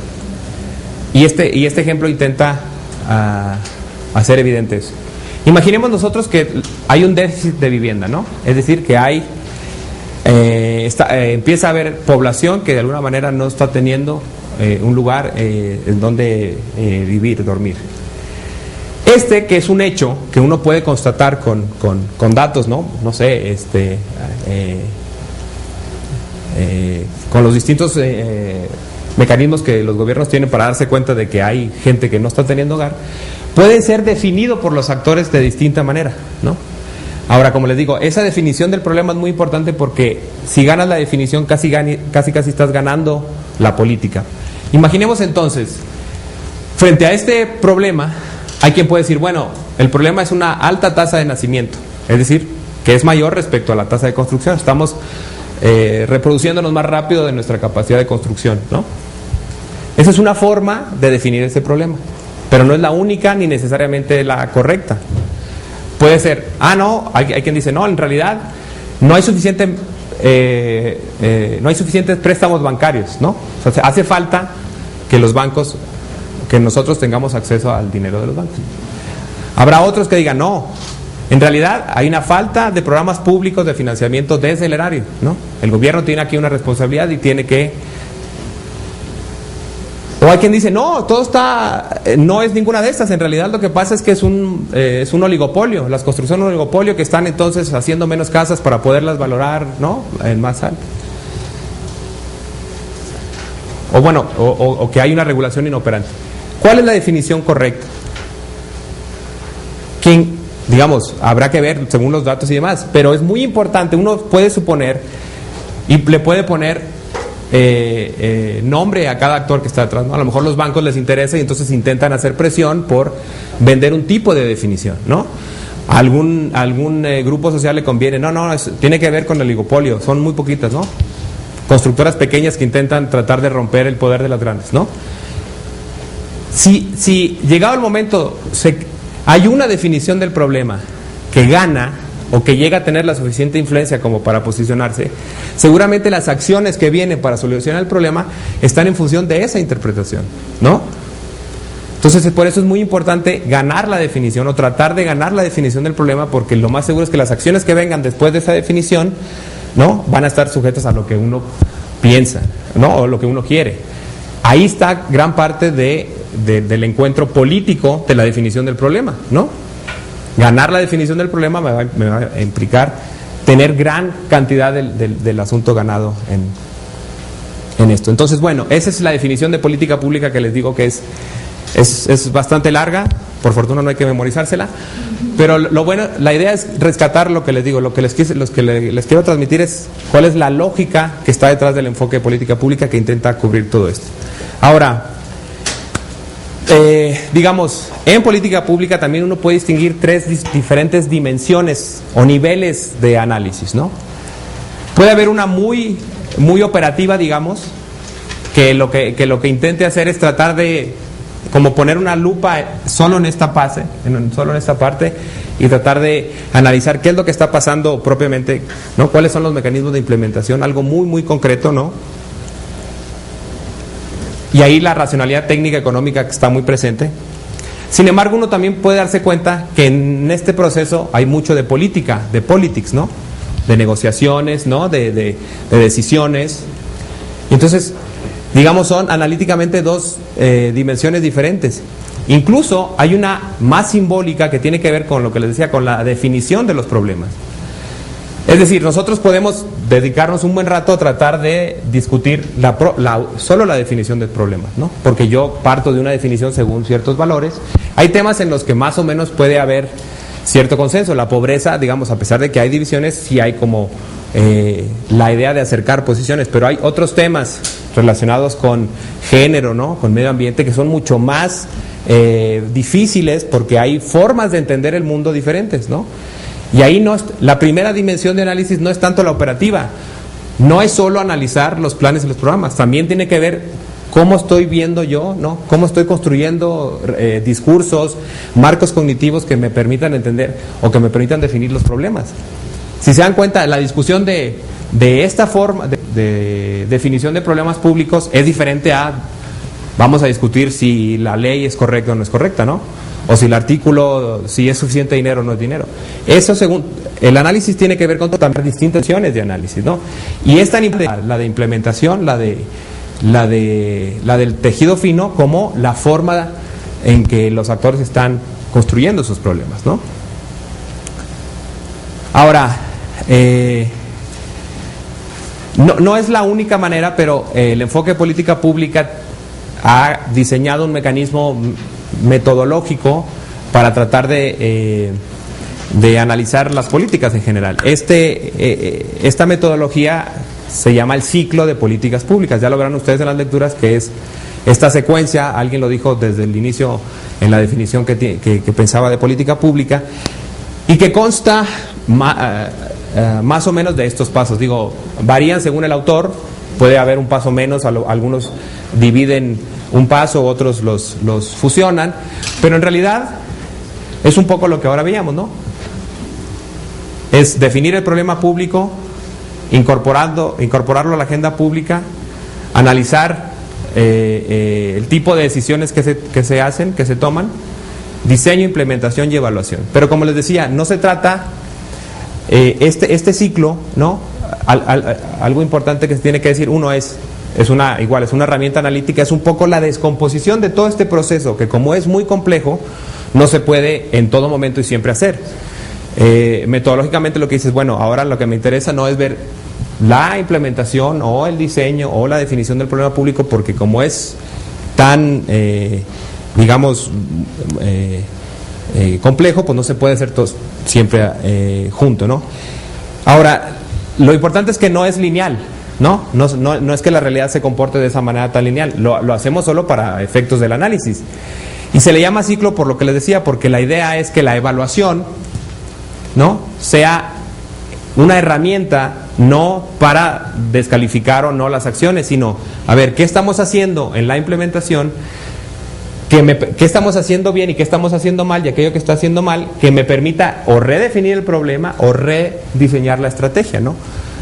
Y este ejemplo intenta hacer evidente eso. Imaginemos nosotros que hay un déficit de vivienda, ¿no? Es decir, que hay empieza a haber población que de alguna manera no está teniendo un lugar en donde vivir, dormir. Que es un hecho que uno puede constatar con datos, ¿no? No sé, con los distintos mecanismos que los gobiernos tienen para darse cuenta de que hay gente que no está teniendo hogar, puede ser definido por los actores de distinta manera, ¿no? Ahora, como les digo, esa definición del problema es muy importante, porque si ganas la definición casi estás ganando la política. Imaginemos entonces, frente a este problema, hay quien puede decir, bueno, el problema es una alta tasa de nacimiento, es decir, que es mayor respecto a la tasa de construcción. Estamos reproduciéndonos más rápido de nuestra capacidad de construcción, ¿no? Esa es una forma de definir ese problema, pero no es la única ni necesariamente la correcta. Puede ser, no, hay quien dice, no, en realidad no hay suficientes préstamos bancarios, ¿no? O sea, hace falta que nosotros tengamos acceso al dinero de los bancos. Habrá otros que digan, no, en realidad hay una falta de programas públicos de financiamiento desde el erario, ¿no? El gobierno tiene aquí una responsabilidad y tiene que... O hay quien dice, no, no es ninguna de estas, en realidad lo que pasa es que es un oligopolio, las construcciones son un oligopolio, que están entonces haciendo menos casas para poderlas valorar, ¿no?, en más alto. O bueno, o que hay una regulación inoperante. ¿Cuál es la definición correcta? Quien digamos, habrá que ver según los datos y demás, pero es muy importante. Uno puede suponer y le puede poner nombre a cada actor que está detrás, ¿no? A lo mejor los bancos les interesa y entonces intentan hacer presión por vender un tipo de definición, ¿no? Algún grupo social le conviene, tiene que ver con el oligopolio, son muy poquitas, ¿no? Constructoras pequeñas que intentan tratar de romper el poder de las grandes, ¿no? Si llegado el momento hay una definición del problema que gana o que llega a tener la suficiente influencia como para posicionarse, seguramente las acciones que vienen para solucionar el problema están en función de esa interpretación, ¿no? Entonces, por eso es muy importante ganar la definición o tratar de ganar la definición del problema, porque lo más seguro es que las acciones que vengan después de esa definición, ¿no?, van a estar sujetas a lo que uno piensa, ¿no?, o lo que uno quiere. Ahí está gran parte del encuentro político de la definición del problema, ¿no? Ganar la definición del problema me va a implicar tener gran cantidad del asunto ganado en esto. Entonces, bueno, esa es la definición de política pública que les digo que es bastante larga. Por fortuna no hay que memorizársela, pero lo bueno, la idea es rescatar lo que les digo, lo que les quiero transmitir es cuál es la lógica que está detrás del enfoque de política pública que intenta cubrir todo esto. Ahora, digamos, en política pública también uno puede distinguir tres diferentes dimensiones o niveles de análisis, ¿no? Puede haber una muy operativa, digamos, que lo que intente hacer es tratar de como poner una lupa solo en esta parte y tratar de analizar qué es lo que está pasando propiamente, ¿no? Cuáles son los mecanismos de implementación, algo muy concreto, ¿no? Y ahí la racionalidad técnica económica que está muy presente. Sin embargo, uno también puede darse cuenta que en este proceso hay mucho de política, de politics, ¿no? De negociaciones, ¿no? De decisiones. Entonces, digamos, son analíticamente dos dimensiones diferentes. Incluso hay una más simbólica que tiene que ver con lo que les decía, con la definición de los problemas. Es decir, nosotros podemos dedicarnos un buen rato a tratar de discutir solo la definición del problema, ¿no? Porque yo parto de una definición según ciertos valores. Hay temas en los que más o menos puede haber cierto consenso. La pobreza, digamos, a pesar de que hay divisiones, sí hay como la idea de acercar posiciones, pero hay otros temas relacionados con género, ¿no?, con medio ambiente, que son mucho más difíciles porque hay formas de entender el mundo diferentes, ¿no? Y ahí la primera dimensión de análisis no es tanto la operativa, no es solo analizar los planes y los programas, también tiene que ver cómo estoy viendo yo, ¿no?, cómo estoy construyendo discursos, marcos cognitivos que me permitan entender o que me permitan definir los problemas. Si se dan cuenta, la discusión de esta forma de definición de problemas públicos es diferente a vamos a discutir si la ley es correcta o no es correcta, ¿no? O si el artículo, si es suficiente dinero o no es dinero. Eso, según el análisis, tiene que ver con también distintas opciones de análisis, ¿no? Y esta, la de implementación, la del tejido fino, como la forma en que los actores están construyendo sus problemas, ¿no? Ahora, no es la única manera, pero el enfoque de política pública ha diseñado un mecanismo metodológico para tratar de analizar las políticas en general. Esta metodología se llama el ciclo de políticas públicas. Ya lo verán ustedes en las lecturas, que es esta secuencia. Alguien lo dijo desde el inicio en la definición que pensaba de política pública, y que consta más o menos de estos pasos. Digo, varían según el autor, puede haber un paso menos, algunos dividen un paso, otros los fusionan, pero en realidad es un poco lo que ahora veíamos, ¿no? Es definir el problema público, incorporarlo a la agenda pública, analizar el tipo de decisiones que se hacen, que se toman, diseño, implementación y evaluación. Pero como les decía, no se trata este ciclo, ¿no? Algo importante que se tiene que decir, uno es una herramienta analítica, es un poco la descomposición de todo este proceso, que como es muy complejo, no se puede en todo momento y siempre hacer. Metodológicamente lo que dices, bueno, ahora lo que me interesa no es ver la implementación o el diseño o la definición del problema público, porque como es tan, complejo, pues no se puede hacer todo siempre junto, ¿no? Ahora, lo importante es que no es lineal, ¿no? No es que la realidad se comporte de esa manera tan lineal, lo hacemos solo para efectos del análisis. Y se le llama ciclo por lo que les decía, porque la idea es que la evaluación, ¿no?, sea una herramienta no para descalificar o no las acciones, sino a ver qué estamos haciendo en la implementación, qué estamos haciendo bien y qué estamos haciendo mal, y aquello que está haciendo mal que me permita o redefinir el problema o rediseñar la estrategia, ¿no?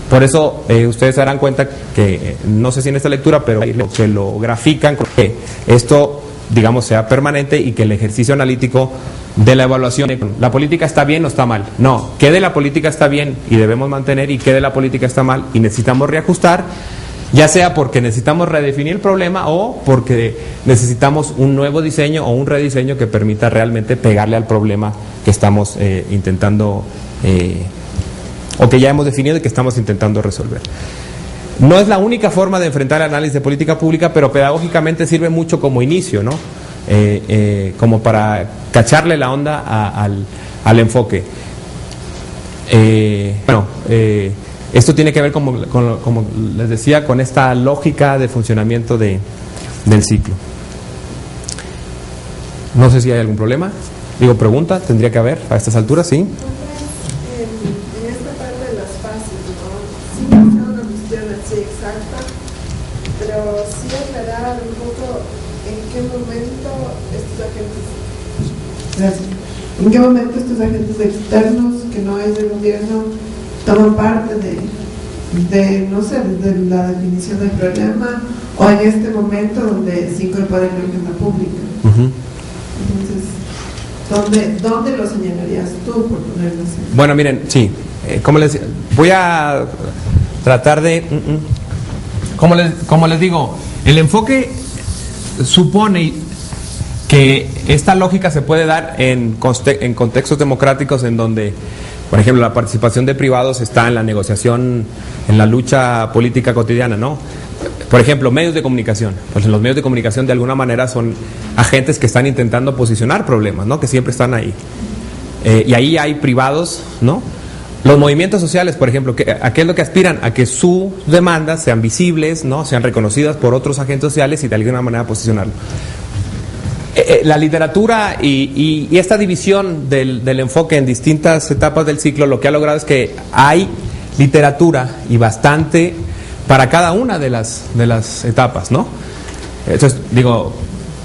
Por eso ustedes se darán cuenta que, no sé si en esta lectura, pero que lo grafican, que esto, digamos, sea permanente y que el ejercicio analítico de la evaluación, la política está bien o está mal. No, qué de la política está bien y debemos mantener, y qué de la política está mal y necesitamos reajustar, ya sea porque necesitamos redefinir el problema o porque necesitamos un nuevo diseño o un rediseño que permita realmente pegarle al problema que estamos intentando, o que ya hemos definido y que estamos intentando resolver. No es la única forma de enfrentar el análisis de política pública, pero pedagógicamente sirve mucho como inicio, ¿no? Como para cacharle la onda al enfoque. Esto tiene que ver, como les decía, con esta lógica de funcionamiento del ciclo. No sé si hay algún problema. Digo, pregunta, tendría que haber a estas alturas, ¿sí? En esta parte de las fases, ¿no? Sí, no es una cuestión así exacta, pero sí aclarar un poco en qué momento estos agentes externos, que no es del gobierno, toman parte de no sé, de la definición del problema, o en este momento donde se incorpora en la agenda pública. Entonces, ¿dónde lo señalarías tú, por ponerlo así? Bueno, miren, sí, como les voy a tratar de, como les digo, el enfoque supone que esta lógica se puede dar en contextos democráticos en donde, por ejemplo, la participación de privados está en la negociación, en la lucha política cotidiana, ¿no? Por ejemplo, medios de comunicación. Pues los medios de comunicación de alguna manera son agentes que están intentando posicionar problemas, ¿no? Que siempre están ahí. Y ahí hay privados, ¿no? Los movimientos sociales, por ejemplo, ¿a qué es lo que aspiran? A que sus demandas sean visibles, ¿no? Sean reconocidas por otros agentes sociales y de alguna manera posicionarlo. La literatura y esta división del enfoque en distintas etapas del ciclo, lo que ha logrado es que hay literatura y bastante para cada una de las etapas, ¿no? Entonces, digo,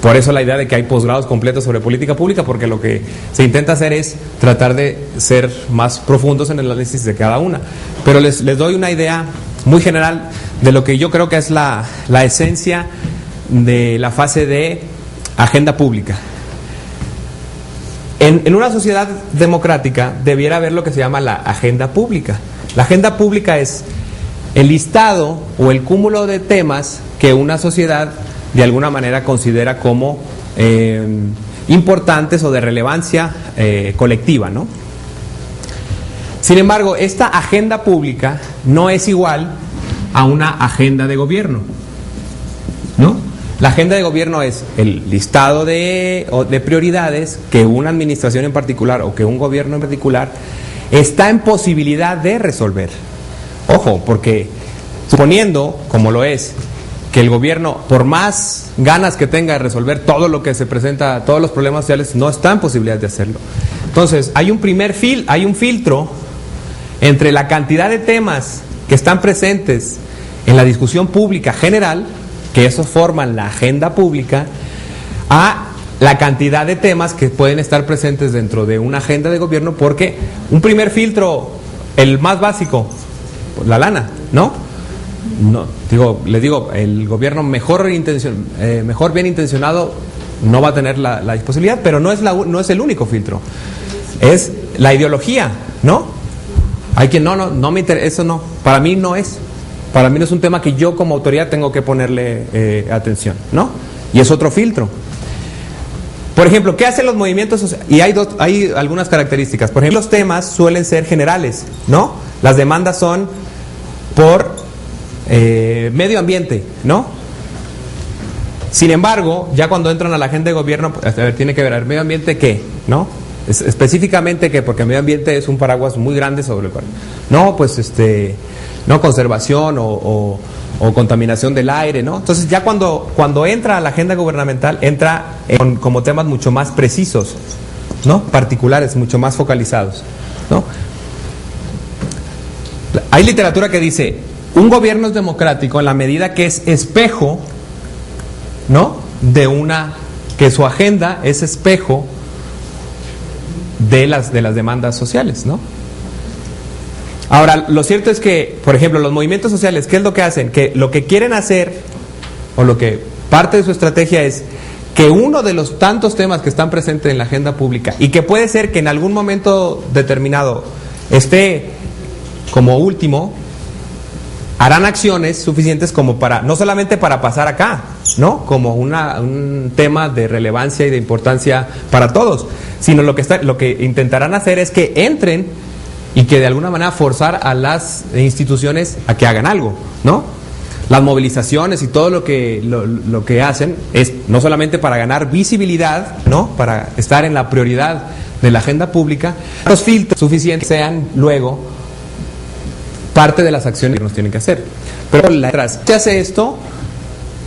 por eso la idea de que hay posgrados completos sobre política pública, porque lo que se intenta hacer es tratar de ser más profundos en el análisis de cada una. Pero les doy una idea muy general de lo que yo creo que es la esencia de la fase de agenda pública. En una sociedad democrática debiera haber lo que se llama la agenda pública. La agenda pública es el listado o el cúmulo de temas que una sociedad de alguna manera considera como importantes o de relevancia colectiva, ¿no? Sin embargo, esta agenda pública no es igual a una agenda de gobierno, ¿no? La agenda de gobierno es el listado de prioridades que una administración en particular o que un gobierno en particular está en posibilidad de resolver. Ojo, porque suponiendo, como lo es, que el gobierno, por más ganas que tenga de resolver todo lo que se presenta, todos los problemas sociales, no está en posibilidad de hacerlo. Entonces, hay un filtro entre la cantidad de temas que están presentes en la discusión pública general, que esos forman la agenda pública, a la cantidad de temas que pueden estar presentes dentro de una agenda de gobierno, porque un primer filtro, el más básico, la lana, ¿no? Les digo, el gobierno mejor bien intencionado no va a tener la posibilidad, pero no es el único filtro. Es la ideología, ¿no? Hay quien no me interesa, eso no, para mí no es. Para mí no es un tema que yo como autoridad tengo que ponerle atención, ¿no? Y es otro filtro. Por ejemplo, ¿qué hacen los movimientos sociales? Y hay algunas características. Por ejemplo, los temas suelen ser generales, ¿no? Las demandas son por medio ambiente, ¿no? Sin embargo, ya cuando entran a la agenda de gobierno, a ver, tiene que ver, ¿medio ambiente qué? ¿No? específicamente que porque el medio ambiente es un paraguas muy grande sobre el cual. No, pues no conservación o contaminación del aire, ¿no? Entonces ya cuando entra a la agenda gubernamental, entra como temas mucho más precisos, ¿no? Particulares, mucho más focalizados, ¿no? Hay literatura que dice, un gobierno es democrático en la medida que es espejo, ¿no? Que su agenda es espejo de las demandas sociales, ¿no? Ahora, lo cierto es que, por ejemplo, los movimientos sociales, ¿qué es lo que hacen? Que lo que quieren hacer, o lo que parte de su estrategia es que uno de los tantos temas que están presentes en la agenda pública, y que puede ser que en algún momento determinado esté como último, harán acciones suficientes como para, no solamente para pasar acá, ¿no? Como un tema de relevancia y de importancia para todos, sino lo que intentarán hacer es que entren y que de alguna manera forzar a las instituciones a que hagan algo, ¿no? Las movilizaciones y todo lo que hacen es no solamente para ganar visibilidad, ¿no? Para estar en la prioridad de la agenda pública, los filtros suficientes sean luego parte de las acciones que nos tienen que hacer. Pero mientras se hace esto,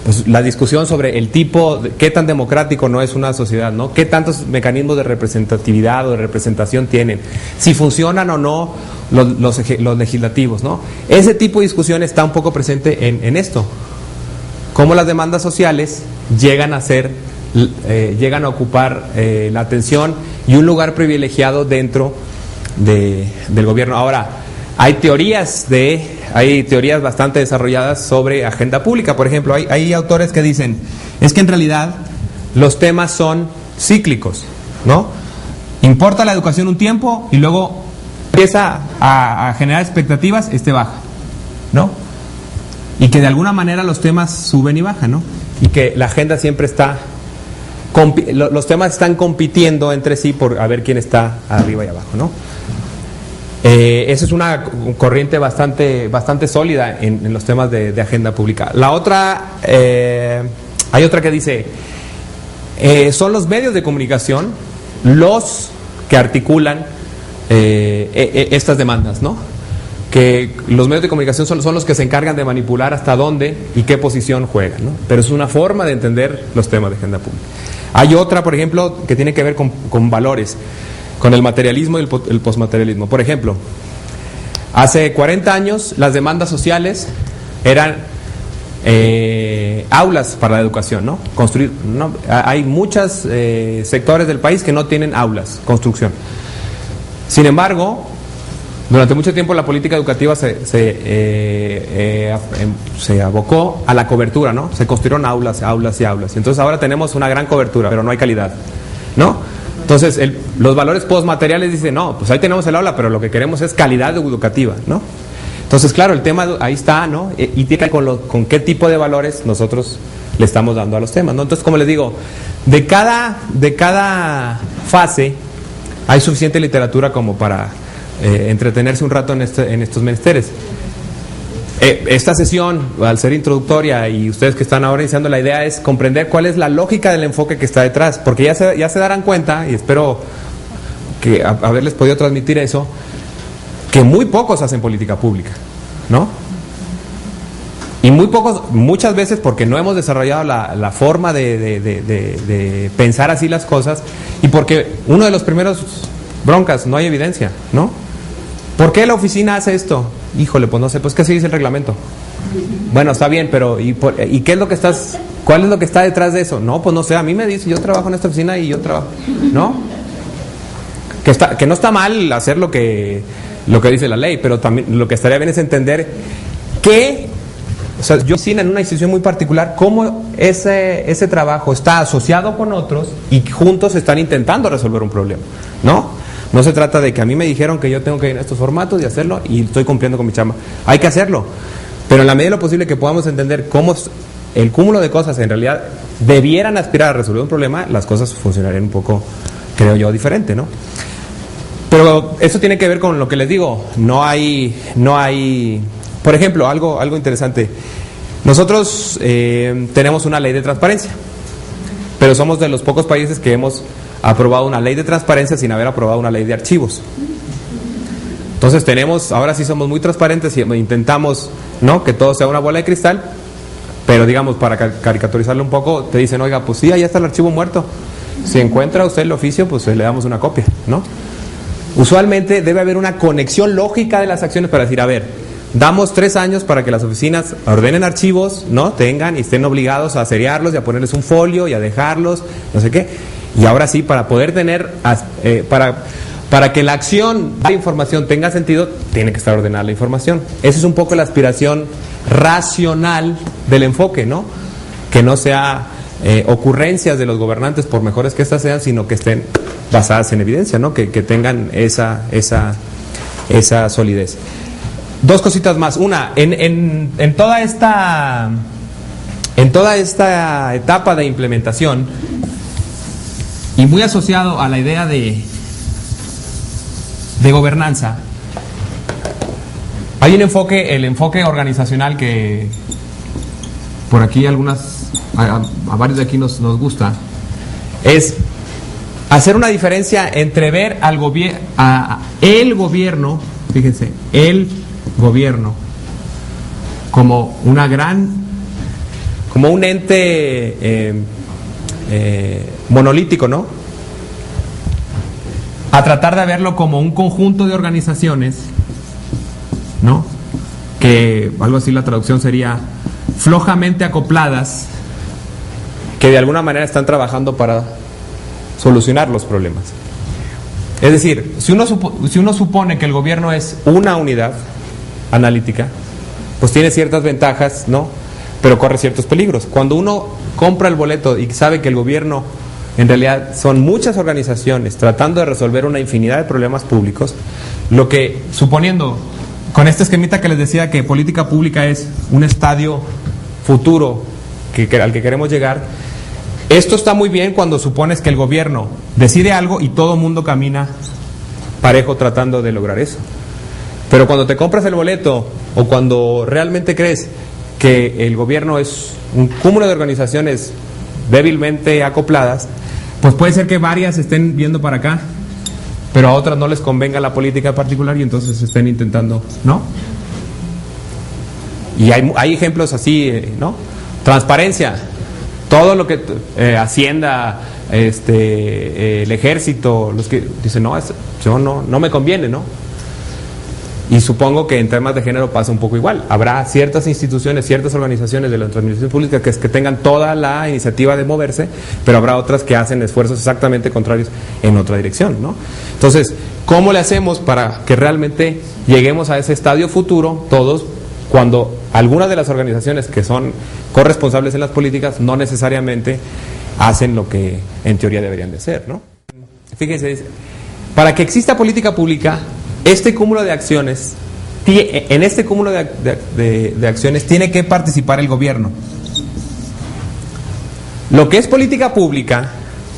pues la discusión sobre el tipo, qué tan democrático no es una sociedad, ¿no? Qué tantos mecanismos de representatividad o de representación tienen, si funcionan o no los legislativos, ¿no? Ese tipo de discusión está un poco presente en esto. Cómo las demandas sociales llegan a ocupar la atención y un lugar privilegiado dentro del gobierno. Ahora, hay teorías bastante desarrolladas sobre agenda pública. Por ejemplo, hay autores que dicen, es que en realidad los temas son cíclicos, ¿no? Importa la educación un tiempo y luego empieza a generar expectativas, baja, ¿no? Y que de alguna manera los temas suben y bajan, ¿no? Y que la agenda siempre los temas están compitiendo entre sí por a ver quién está arriba y abajo, ¿no? Esa es una corriente bastante sólida en los temas de agenda pública. La otra, hay otra que dice, son los medios de comunicación los que articulan estas demandas, ¿no? Que los medios de comunicación son los que se encargan de manipular hasta dónde y qué posición juegan, ¿no? Pero es una forma de entender los temas de agenda pública. Hay otra, por ejemplo, que tiene que ver con valores, con el materialismo y el posmaterialismo. Por ejemplo, hace 40 años las demandas sociales eran aulas para la educación, ¿no? Construir, ¿no? Hay muchos sectores del país que no tienen aulas, construcción. Sin embargo, durante mucho tiempo la política educativa se abocó a la cobertura, ¿no? Se construyeron aulas. Entonces ahora tenemos una gran cobertura, pero no hay calidad, ¿no? Entonces, los valores postmateriales dicen, no, pues ahí tenemos el aula, pero lo que queremos es calidad educativa, ¿no? Entonces, claro, el tema ahí está, ¿no? Y tiene que ver con qué tipo de valores nosotros le estamos dando a los temas, ¿no? Entonces, como les digo, de cada fase hay suficiente literatura como para entretenerse un rato en estos menesteres. Esta sesión, al ser introductoria, y ustedes que están ahora iniciando, la idea es comprender cuál es la lógica del enfoque que está detrás, porque ya se darán cuenta, y espero que haberles podido transmitir eso, que muy pocos hacen política pública, ¿no? Y muy pocos, muchas veces porque no hemos desarrollado la forma de pensar así las cosas, y porque uno de los primeros broncas, no hay evidencia, ¿no? ¿Por qué la oficina hace esto? Híjole, pues no sé, pues que así dice el reglamento. Bueno, está bien, pero ¿y qué es lo que cuál es lo que está detrás de eso? No, pues no sé, a mí me dice, yo trabajo en esta oficina y yo trabajo, ¿no? Que no está mal hacer lo que dice la ley, pero también lo que estaría bien es entender que, o sea, yo oficina en una institución muy particular, cómo ese trabajo está asociado con otros y juntos están intentando resolver un problema, ¿no? No se trata de que a mí me dijeron que yo tengo que ir en estos formatos y hacerlo y estoy cumpliendo con mi chamba. Hay que hacerlo, pero en la medida de lo posible que podamos entender cómo el cúmulo de cosas en realidad debieran aspirar a resolver un problema, las cosas funcionarían un poco, creo yo, diferente, ¿no? Pero eso tiene que ver con lo que les digo. No hay, por ejemplo, algo interesante. Nosotros tenemos una ley de transparencia, pero somos de los pocos países que hemos aprobado una ley de transparencia sin haber aprobado una ley de archivos. Entonces ahora sí somos muy transparentes y intentamos, ¿no?, que todo sea una bola de cristal, pero digamos, para caricaturizarlo un poco, te dicen, oiga, pues sí, ahí está el archivo muerto. Si encuentra usted el oficio, pues le damos una copia, ¿no? Usualmente debe haber una conexión lógica de las acciones para decir, a ver, damos 3 años para que las oficinas ordenen archivos, ¿no?, tengan y estén obligados a seriarlos y a ponerles un folio y a dejarlos, no sé qué. Y ahora sí, para poder tener, para que la acción de información tenga sentido, tiene que estar ordenada la información. Esa es un poco la aspiración racional del enfoque, ¿no? Que no sea ocurrencias de los gobernantes, por mejores que estas sean, sino que estén basadas en evidencia, ¿no? Que tengan esa solidez. 2 cositas más. Una, en toda esta etapa de implementación, y muy asociado a la idea de gobernanza, hay un enfoque, el enfoque organizacional, que por aquí a varios de aquí nos gusta, es hacer una diferencia entre ver el gobierno, fíjense, el gobierno como un ente monolítico, ¿no?, a tratar de verlo como un conjunto de organizaciones, ¿no?, que algo así la traducción sería flojamente acopladas, que de alguna manera están trabajando para solucionar los problemas. Es decir, si uno supone que el gobierno es una unidad analítica, pues tiene ciertas ventajas, ¿no?, pero corre ciertos peligros. Cuando uno compra el boleto y sabe que el gobierno en realidad son muchas organizaciones tratando de resolver una infinidad de problemas públicos, lo que, suponiendo, con este esquemita que les decía que política pública es un estadio futuro al que queremos llegar, esto está muy bien cuando supones que el gobierno decide algo y todo el mundo camina parejo tratando de lograr eso. Pero cuando te compras el boleto, o cuando realmente crees que el gobierno es un cúmulo de organizaciones débilmente acopladas, pues puede ser que varias estén viendo para acá, pero a otras no les convenga la política particular y entonces estén intentando, ¿no? Y hay ejemplos así, ¿no? Transparencia, todo lo que Hacienda, el ejército, los que dicen, no, yo no me conviene, ¿no? Y supongo que en temas de género pasa un poco igual. Habrá ciertas instituciones, ciertas organizaciones de la administración pública que tengan toda la iniciativa de moverse, pero habrá otras que hacen esfuerzos exactamente contrarios en otra dirección, ¿no? Entonces, ¿cómo le hacemos para que realmente lleguemos a ese estadio futuro todos, cuando algunas de las organizaciones que son corresponsables en las políticas no necesariamente hacen lo que en teoría deberían de hacer, ¿no? Fíjense, para que exista política pública, este cúmulo de acciones, en este cúmulo de acciones tiene que participar el gobierno. Lo que es política pública,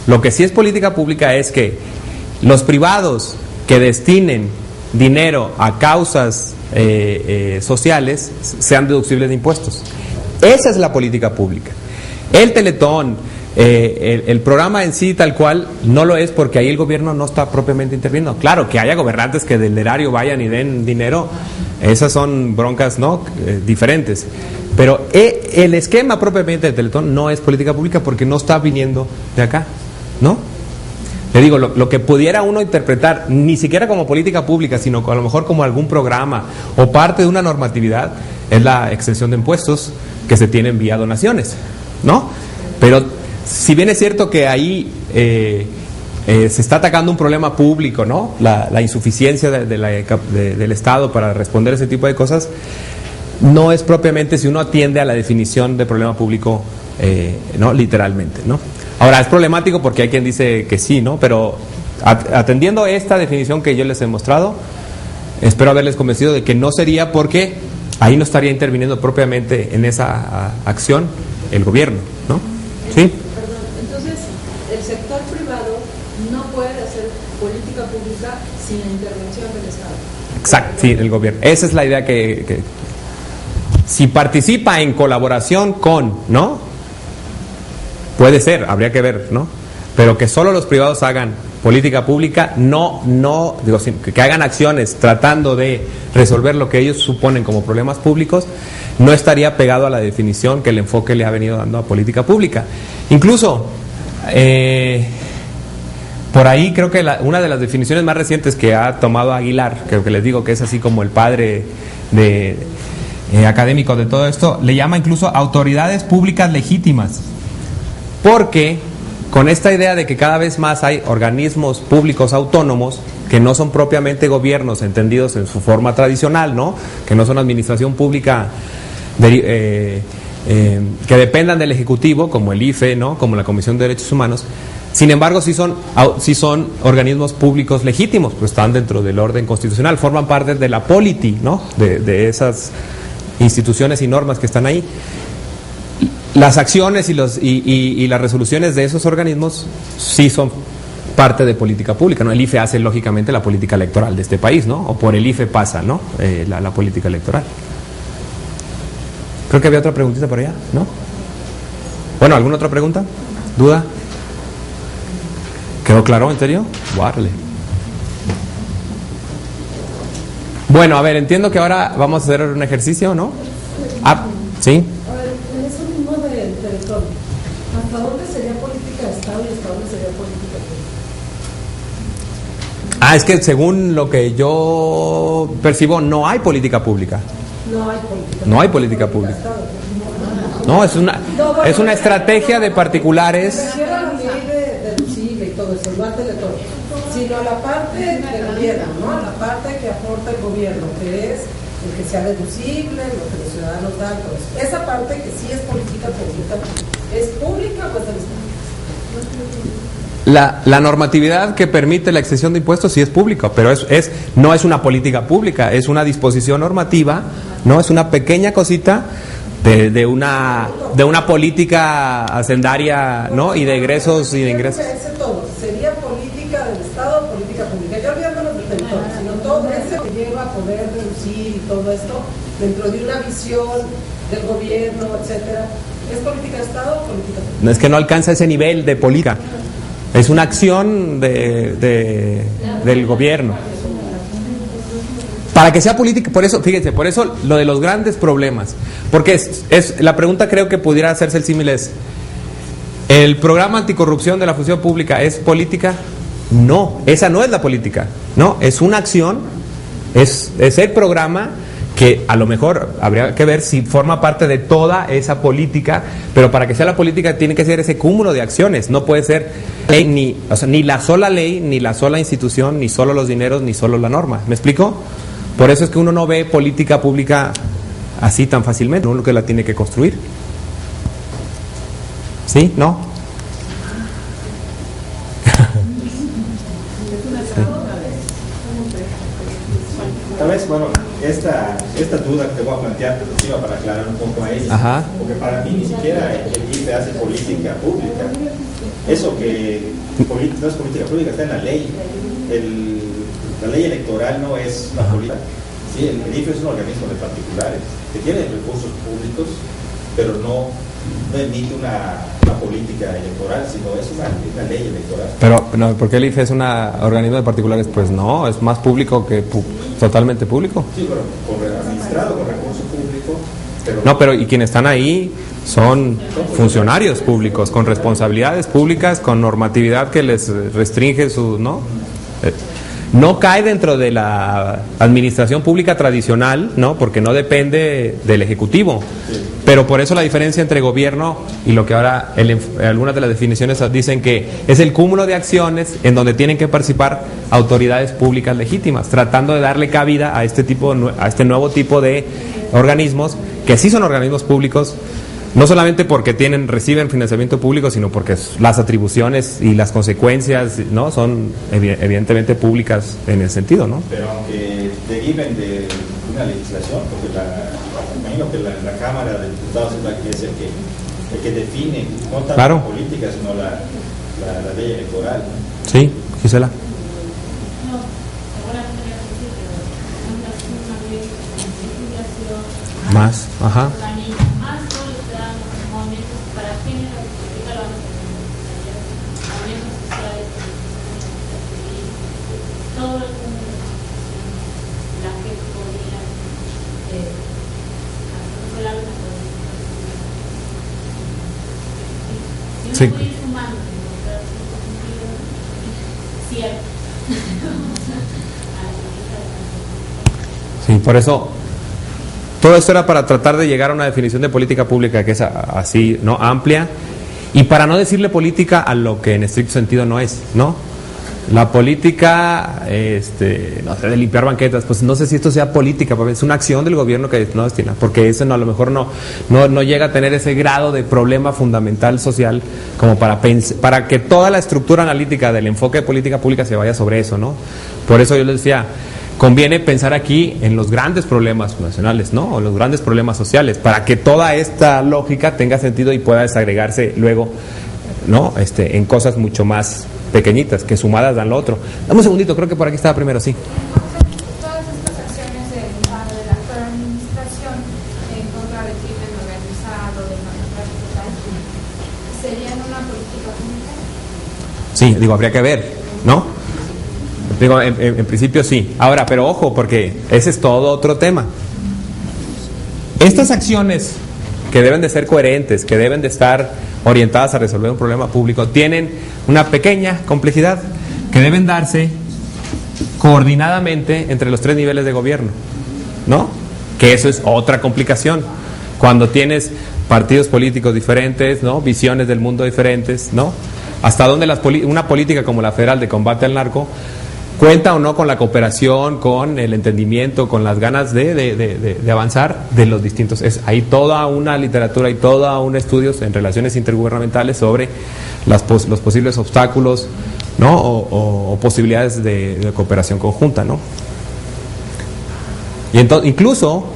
lo que sí es política pública es que los privados que destinen dinero a causas sociales sean deducibles de impuestos. Esa es la política pública. El Teletón, el programa en sí tal cual no lo es, porque ahí el gobierno no está propiamente interviniendo. Claro, que haya gobernantes que del erario vayan y den dinero, esas son broncas, ¿no?, diferentes, pero el esquema propiamente del Teletón no es política pública porque no está viniendo de acá, ¿no? Le digo, lo que pudiera uno interpretar ni siquiera como política pública, sino a lo mejor como algún programa o parte de una normatividad, es la exención de impuestos que se tienen vía donaciones, ¿no? Pero si bien es cierto que ahí se está atacando un problema público, ¿no?, la insuficiencia del Estado para responder a ese tipo de cosas, no es propiamente, si uno atiende a la definición de problema público, ¿no?, literalmente, ¿no? Ahora, es problemático porque hay quien dice que sí, ¿no? Pero atendiendo esta definición que yo les he mostrado, espero haberles convencido de que no sería, porque ahí no estaría interviniendo propiamente en esa acción el gobierno, ¿no? ¿Sí? Perdón, entonces, el sector privado no puede hacer política pública sin la intervención del Estado. Exacto, sí, el gobierno. Esa es la idea que si participa en colaboración con, ¿no? Puede ser, habría que ver, ¿no? pero que solo los privados hagan política pública, que hagan acciones tratando de resolver lo que ellos suponen como problemas públicos, no estaría pegado a la definición que el enfoque le ha venido dando a política pública. Incluso, por ahí creo que una de las definiciones más recientes que ha tomado Aguilar, creo que les digo que es así como el padre académico de todo esto, le llama incluso autoridades públicas legítimas, porque con esta idea de que cada vez más hay organismos públicos autónomos que no son propiamente gobiernos entendidos en su forma tradicional, ¿no? Que no son administración pública que dependan del Ejecutivo, como el IFE, ¿no? Como la Comisión de Derechos Humanos. Sin embargo, sí son organismos públicos legítimos, pues están dentro del orden constitucional, forman parte de la polity, ¿no? De esas instituciones y normas que están ahí. Las acciones y las resoluciones de esos organismos sí son parte de política pública, ¿no? El IFE hace lógicamente la política electoral de este país, ¿no? O por el IFE pasa, ¿no? La política electoral. Creo que había otra preguntita por allá, ¿no? Bueno, ¿alguna otra pregunta? ¿Duda? ¿Quedó claro, en serio? Guárale. Bueno, a ver, entiendo que ahora vamos a hacer un ejercicio, ¿no? Ah, ¿sí? A ver, en eso mismo del territorio, ¿hasta dónde sería política de Estado y hasta dónde sería política pública? Es que según lo que yo percibo, no hay política pública. No hay política pública. No, es una estrategia de particulares. Me refiero a la ley de deducible y todo eso, no antes de todo, sino a la parte del gobierno, ¿no? A la parte que aporta el gobierno, que es el que sea deducible, lo que los ciudadanos dan, todo eso. Esa parte que sí es política pública, ¿es pública o es del Estado? La normatividad que permite la exención de impuestos sí es pública, pero no es una política pública, es una disposición normativa, no es una pequeña cosita de una política hacendaria, ¿no? Y de egresos y de ingresos. Todo sería política del Estado o política pública, ya olvidándonos del territorio, sino todo eso que lleva a poder reducir y todo esto dentro de una visión del gobierno, etcétera. ¿Es política de Estado o política pública? No, es que no alcanza ese nivel de política. Es una acción del gobierno. Para que sea política, por eso, fíjense, por eso lo de los grandes problemas. Porque la pregunta creo que pudiera hacerse el símil es, ¿el programa anticorrupción de la función pública es política? No, esa no es la política. No, es una acción, es el programa que a lo mejor habría que ver si forma parte de toda esa política, pero para que sea la política tiene que ser ese cúmulo de acciones, no puede ser ley, ni la sola ley, ni la sola institución, ni solo los dineros, ni solo la norma. ¿Me explico? Por eso es que uno no ve política pública así tan fácilmente, uno que la tiene que construir. ¿Sí? ¿No? Tal vez, bueno, esta duda que te voy a plantear, te lo digo para aclarar un poco a ella. Ajá. Porque para mí ni siquiera el IFE hace política pública. Eso que no es política pública, está en la ley. La ley electoral no es una política. Sí, el IFE es un organismo de particulares que tiene recursos públicos, pero no emite una política electoral, sino es una ley electoral. Pero, no, ¿por qué el IFE es un organismo de particulares? Pues no, es más público que totalmente público. Sí, pero administrado con recursos públicos. No, pero y quienes están ahí son funcionarios públicos, con responsabilidades públicas, con normatividad que les restringe su, ¿no? No cae dentro de la administración pública tradicional, ¿no? Porque no depende del Ejecutivo. Pero por eso la diferencia entre gobierno y lo que ahora algunas de las definiciones dicen que es el cúmulo de acciones en donde tienen que participar autoridades públicas legítimas, tratando de darle cabida a este nuevo tipo de organismos que sí son organismos públicos, no solamente porque reciben financiamiento público, sino porque las atribuciones y las consecuencias, ¿no? Son evidentemente públicas en el sentido, ¿no? Pero aunque deriven de una legislación, porque imagino que la Cámara de Diputados es la que es el que define no tanto Claro. la política, sino la ley electoral, ¿no? Sí, Gisela. Más, ajá. Sí. Muy humano, cierto. Sí, por eso todo esto era para tratar de llegar a una definición de política pública que es así, ¿no? Amplia, y para no decirle política a lo que en estricto sentido no es, ¿no? La política, no sé, de limpiar banquetas, pues no sé si esto sea política, es una acción del gobierno que no destina, porque eso no, a lo mejor no llega a tener ese grado de problema fundamental social como para que toda la estructura analítica del enfoque de política pública se vaya sobre eso, ¿no? Por eso yo les decía, conviene pensar aquí en los grandes problemas nacionales, ¿no? O los grandes problemas sociales, para que toda esta lógica tenga sentido y pueda desagregarse luego, ¿no? En cosas mucho más pequeñitas, que sumadas dan lo otro. Dame un segundito, creo que por aquí estaba primero, sí. Todas estas acciones de la actual administración en contra del crimen organizado, del narcotráfico, ¿serían una política pública? Sí, digo, habría que ver, ¿no? Digo, en principio sí. Ahora, pero ojo, porque ese es todo otro tema. Estas acciones que deben de ser coherentes, que deben de estar orientadas a resolver un problema público, tienen una pequeña complejidad que deben darse coordinadamente entre los tres niveles de gobierno, ¿no? Que eso es otra complicación. Cuando tienes partidos políticos diferentes, ¿no? Visiones del mundo diferentes, ¿no? Hasta dónde una política como la federal de combate al narco cuenta o no con la cooperación, con el entendimiento, con las ganas de avanzar de los distintos. Hay toda una literatura y todo un estudio en relaciones intergubernamentales sobre los posibles obstáculos, ¿no? o posibilidades de cooperación conjunta, ¿no? Y entonces, incluso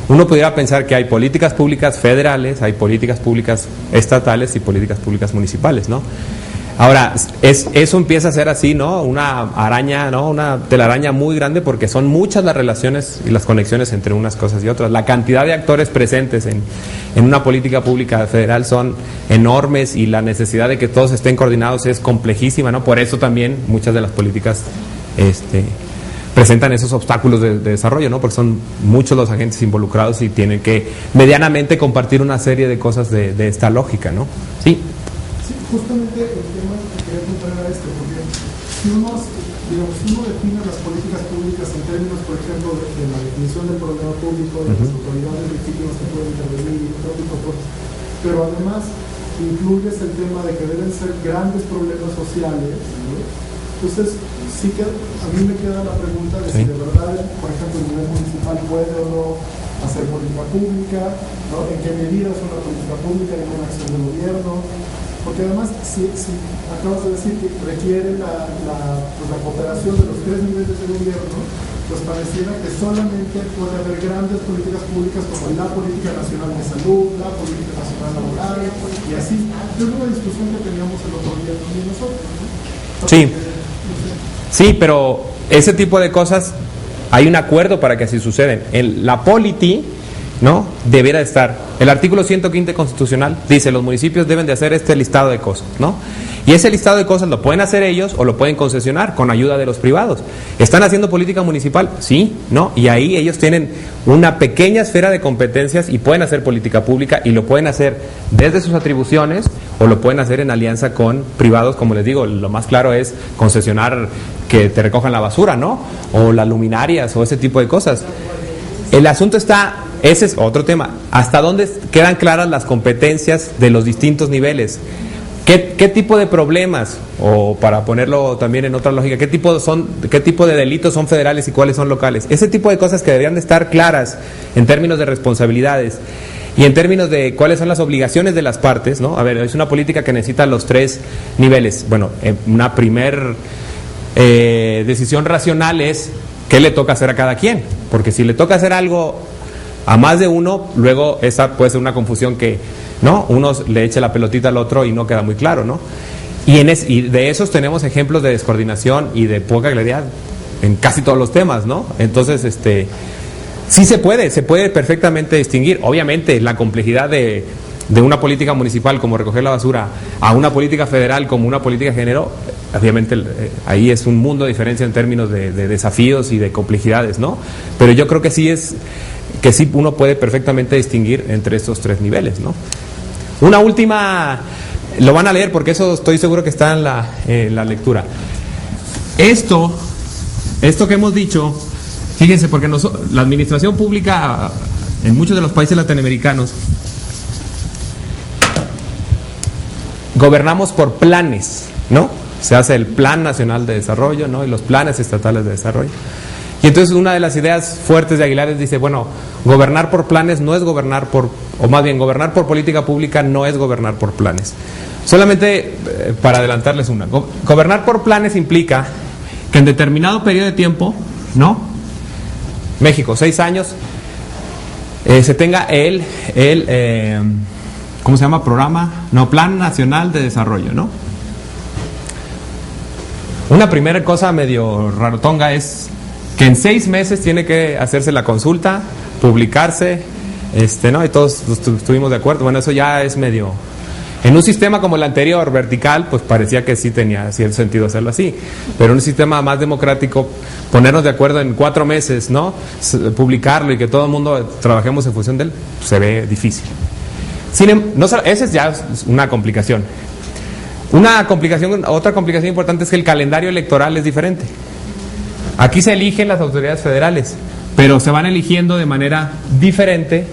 uno pudiera pensar que hay políticas públicas federales, hay políticas públicas estatales y políticas públicas municipales, ¿no? Ahora, eso empieza a ser así, ¿no? Una araña, ¿no? Una telaraña muy grande, porque son muchas las relaciones y las conexiones entre unas cosas y otras. La cantidad de actores presentes en una política pública federal son enormes, y la necesidad de que todos estén coordinados es complejísima, ¿no? Por eso también muchas de las políticas presentan esos obstáculos de desarrollo, ¿no? Porque son muchos los agentes involucrados y tienen que medianamente compartir una serie de cosas de esta lógica, ¿no? Sí. Sí, justamente el tema que quería apuntar era porque si uno define las políticas públicas en términos, por ejemplo, de la definición del problema público, de las autoridades legítimas que pueden intervenir y otro tipo de cosas, pero además incluyes el tema de que deben ser grandes problemas sociales, ¿no? Entonces, sí que a mí me queda la pregunta de si de verdad, por ejemplo, el nivel municipal puede o no hacer política pública, ¿no? En qué medida es una política pública y una acción del gobierno. Porque además, si acabas de decir que requiere la cooperación de los tres niveles de gobierno, pues pareciera que solamente puede haber grandes políticas públicas como la política nacional de salud, la política nacional laboral, y así. Es una discusión que teníamos el otro día también nosotros, ¿no? Sí. Sí, pero ese tipo de cosas, hay un acuerdo para que así suceden. La polity, ¿no? Debiera estar. El artículo 115 constitucional dice: los municipios deben de hacer este listado de cosas, ¿no? Y ese listado de cosas lo pueden hacer ellos o lo pueden concesionar con ayuda de los privados. ¿Están haciendo política municipal? Sí, ¿no? Y ahí ellos tienen una pequeña esfera de competencias y pueden hacer política pública, y lo pueden hacer desde sus atribuciones o lo pueden hacer en alianza con privados. Como les digo, lo más claro es concesionar que te recojan la basura, ¿no? O las luminarias o ese tipo de cosas. El asunto está, ese es otro tema, ¿hasta dónde quedan claras las competencias de los distintos niveles? ¿Qué tipo de problemas, o para ponerlo también en otra lógica, qué tipo de delitos son federales y cuáles son locales? Ese tipo de cosas que deberían de estar claras en términos de responsabilidades y en términos de cuáles son las obligaciones de las partes, ¿no? A ver, es una política que necesita los tres niveles. Bueno, una primer decisión racional es qué le toca hacer a cada quien, porque si le toca hacer algo a más de uno, luego esa puede ser una confusión que, ¿no? Uno le eche la pelotita al otro y no queda muy claro, ¿no? Y de esos tenemos ejemplos de descoordinación y de poca claridad en casi todos los temas, ¿no? Entonces, sí se puede perfectamente distinguir. Obviamente, la complejidad de una política municipal como recoger la basura a una política federal como una política de género, obviamente ahí es un mundo de diferencia en términos de desafíos y de complejidades, ¿no? Pero yo creo que sí uno puede perfectamente distinguir entre estos tres niveles, ¿no? Una última Lo van a leer porque eso estoy seguro que está en la lectura. Esto que hemos dicho, fíjense, porque la administración pública en muchos de los países latinoamericanos gobernamos por planes, ¿no? Se hace el Plan Nacional de Desarrollo, ¿no? Y los planes estatales de desarrollo. Y entonces una de las ideas fuertes de Aguilar dice, bueno, gobernar por planes no es gobernar o más bien, gobernar por política pública no es gobernar por planes. Solamente para adelantarles una, gobernar por planes implica que en determinado periodo de tiempo, ¿no? México, 6 años, se tenga ¿cómo se llama? Plan Nacional de Desarrollo, ¿no? Una primera cosa medio rarotonga es que en 6 meses tiene que hacerse la consulta, publicarse, ¿no? Y todos estuvimos de acuerdo. Bueno, eso ya es medio... En un sistema como el anterior, vertical, pues parecía que sí tenía cierto sentido hacerlo así. Pero en un sistema más democrático, ponernos de acuerdo en 4 meses, ¿no? Publicarlo y que todo el mundo trabajemos en función de él, se ve difícil. Esa es ya una complicación. Otra complicación importante es que el calendario electoral es diferente. Aquí se eligen las autoridades federales, pero se van eligiendo de manera diferente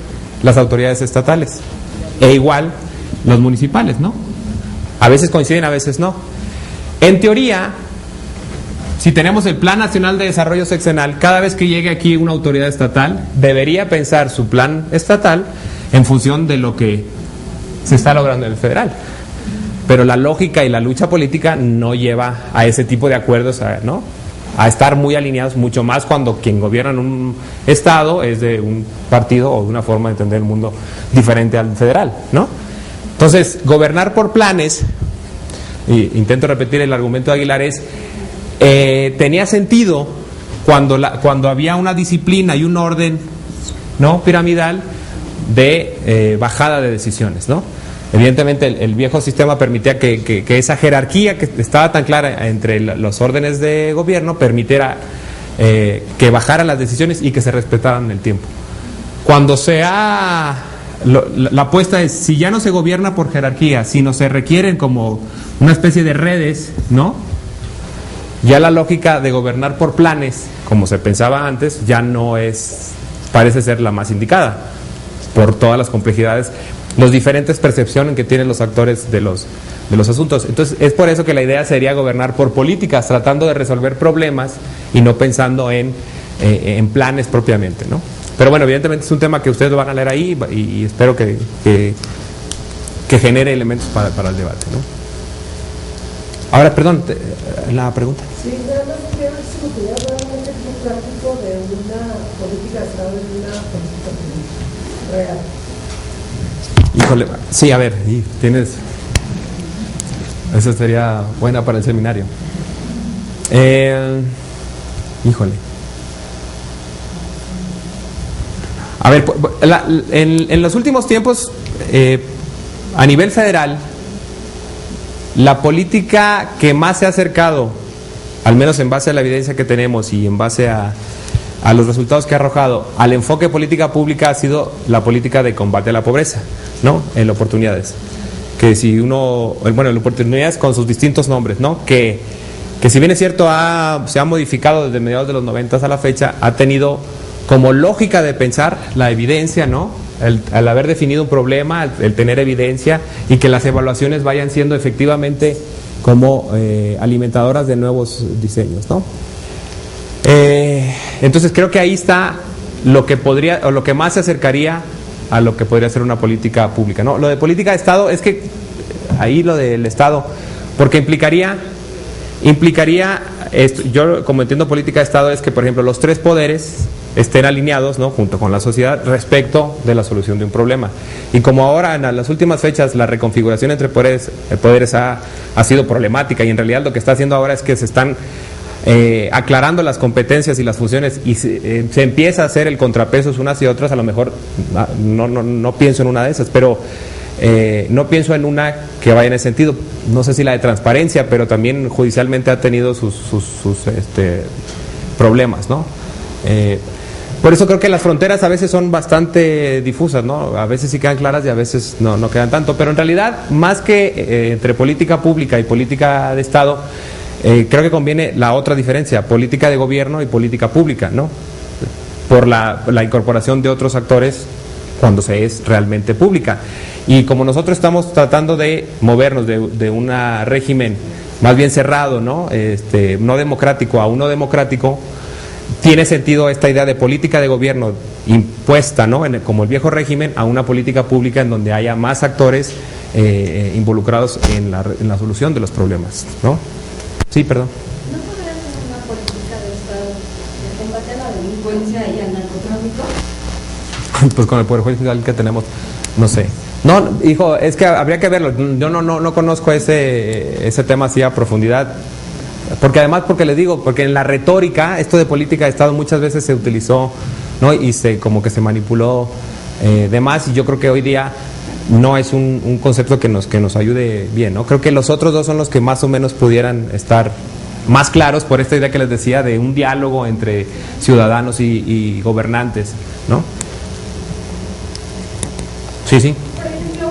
las autoridades estatales. E igual los municipales, ¿no? A veces coinciden, a veces no. En teoría, si tenemos el Plan Nacional de Desarrollo Sexenal, cada vez que llegue aquí una autoridad estatal, debería pensar su plan estatal en función de lo que se está logrando en el federal. Pero la lógica y la lucha política no lleva a ese tipo de acuerdos, ¿no? A estar muy alineados, mucho más cuando quien gobierna en un estado es de un partido o de una forma de entender el mundo diferente al federal, ¿no? Entonces, gobernar por planes, y intento repetir el argumento de Aguilar, tenía sentido cuando había una disciplina y un orden, ¿no? Piramidal de bajada de decisiones, ¿no? Evidentemente el viejo sistema permitía que esa jerarquía que estaba tan clara entre los órdenes de gobierno permitiera que bajaran las decisiones y que se respetaran en el tiempo. Cuando la apuesta es, si ya no se gobierna por jerarquía, sino se requieren como una especie de redes, ¿no? Ya la lógica de gobernar por planes, como se pensaba antes, ya no parece ser la más indicada, por todas las complejidades, las diferentes percepciones que tienen los actores de los asuntos. Entonces es por eso que la idea sería gobernar por políticas, tratando de resolver problemas y no pensando en planes propiamente, ¿no? Pero bueno, evidentemente es un tema que ustedes lo van a leer ahí y espero que genere elementos para el debate, ¿no? Ahora, perdón, la pregunta. Sí, nada más quiero ver si me podía dar un ejemplo práctico de una política de Estado y una política política real. Híjole, sí, a ver, tienes... Eso sería buena para el seminario. Híjole. A ver, en los últimos tiempos, a nivel federal, la política que más se ha acercado, al menos en base a la evidencia que tenemos y en base a los resultados que ha arrojado, al enfoque de política pública ha sido la política de combate a la pobreza, ¿no? En oportunidades. Que si bueno, en oportunidades con sus distintos nombres, ¿no? Que si bien es cierto se ha modificado desde mediados de los 90 a la fecha, ha tenido como lógica de pensar la evidencia, ¿no? El haber definido un problema, el tener evidencia y que las evaluaciones vayan siendo efectivamente como alimentadoras de nuevos diseños, ¿no? Entonces creo que ahí está lo que más se acercaría a lo que podría ser una política pública, ¿no? Lo de política de Estado es que ahí lo del Estado, porque implicaría esto, yo como entiendo política de Estado es que, por ejemplo, los 3 poderes estén alineados, ¿no? Junto con la sociedad respecto de la solución de un problema. Y como ahora en las últimas fechas la reconfiguración entre poderes ha sido problemática y en realidad lo que está haciendo ahora es que se están aclarando las competencias y las funciones y se empieza a hacer el contrapeso unas y otras. A lo mejor no pienso en una de esas, pero no pienso en una que vaya en ese sentido. No sé si la de transparencia, pero también judicialmente ha tenido sus problemas, ¿no? Por eso creo que las fronteras a veces son bastante difusas, ¿no? A veces sí quedan claras y a veces no quedan tanto. Pero en realidad, más que entre política pública y política de Estado, creo que conviene la otra diferencia, política de gobierno y política pública, ¿no? Por la incorporación de otros actores cuando se es realmente pública. Y como nosotros estamos tratando de movernos de un régimen más bien cerrado, ¿no? No democrático a uno democrático, tiene sentido esta idea de política de gobierno impuesta, ¿no? Como el viejo régimen, a una política pública en donde haya más actores involucrados en la solución de los problemas, ¿no? Sí, perdón. ¿No podría ser una política de Estado de combate a la delincuencia y al narcotráfico? Pues con el Poder Judicial que tenemos, no sé. No, hijo, es que habría que verlo. Yo no conozco ese tema así a profundidad. Porque además, porque les digo, porque en la retórica, esto de política de Estado muchas veces se utilizó, ¿no? Y como que se manipuló de más, y yo creo que hoy día no es un concepto que nos ayude bien, ¿no? Creo que los otros dos son los que más o menos pudieran estar más claros por esta idea que les decía de un diálogo entre ciudadanos y gobernantes, ¿no? Sí, sí. Por ejemplo,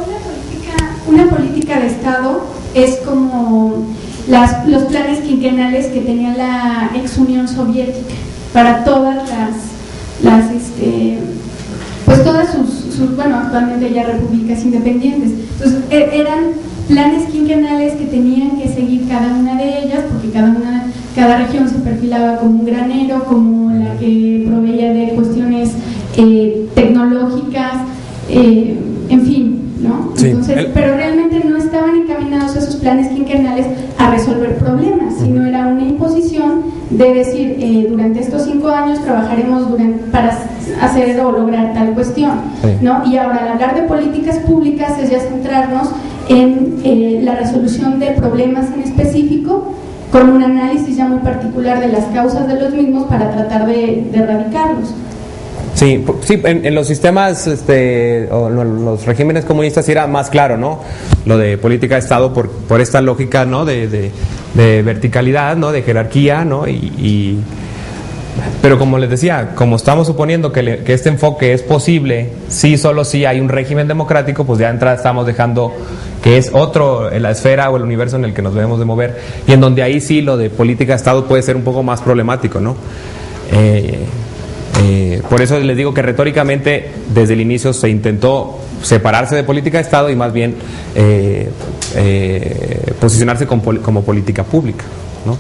una política de Estado es como los planes quinquenales que tenía la ex Unión Soviética para todas pues todas sus bueno, actualmente ya repúblicas independientes. Entonces eran planes quinquenales que tenían que seguir cada una de ellas, porque cada región se perfilaba como un granero, como la que proveía de cuestiones tecnológicas, en fin, ¿no? Sí. Entonces, pero realmente no estaban encaminados esos planes quinquenales a resolver problemas, sino era una imposición de decir, durante estos 5 años trabajaremos para hacer o lograr tal cuestión, ¿no? Y ahora, al hablar de políticas públicas, es ya centrarnos en la resolución de problemas en específico, con un análisis ya muy particular de las causas de los mismos para tratar de erradicarlos. Sí, en los sistemas, o los regímenes comunistas sí era más claro, ¿no? Lo de política de Estado por esta lógica, ¿no? De verticalidad, ¿no? De jerarquía, ¿no? Pero como les decía, como estamos suponiendo que este enfoque es posible, solo si hay un régimen democrático, pues ya de entrada estamos dejando que es otro, la esfera o el universo en el que nos debemos de mover, y en donde ahí sí lo de política de Estado puede ser un poco más problemático, ¿no? Por eso les digo que retóricamente desde el inicio se intentó separarse de política de Estado y más bien posicionarse como política pública, ¿no?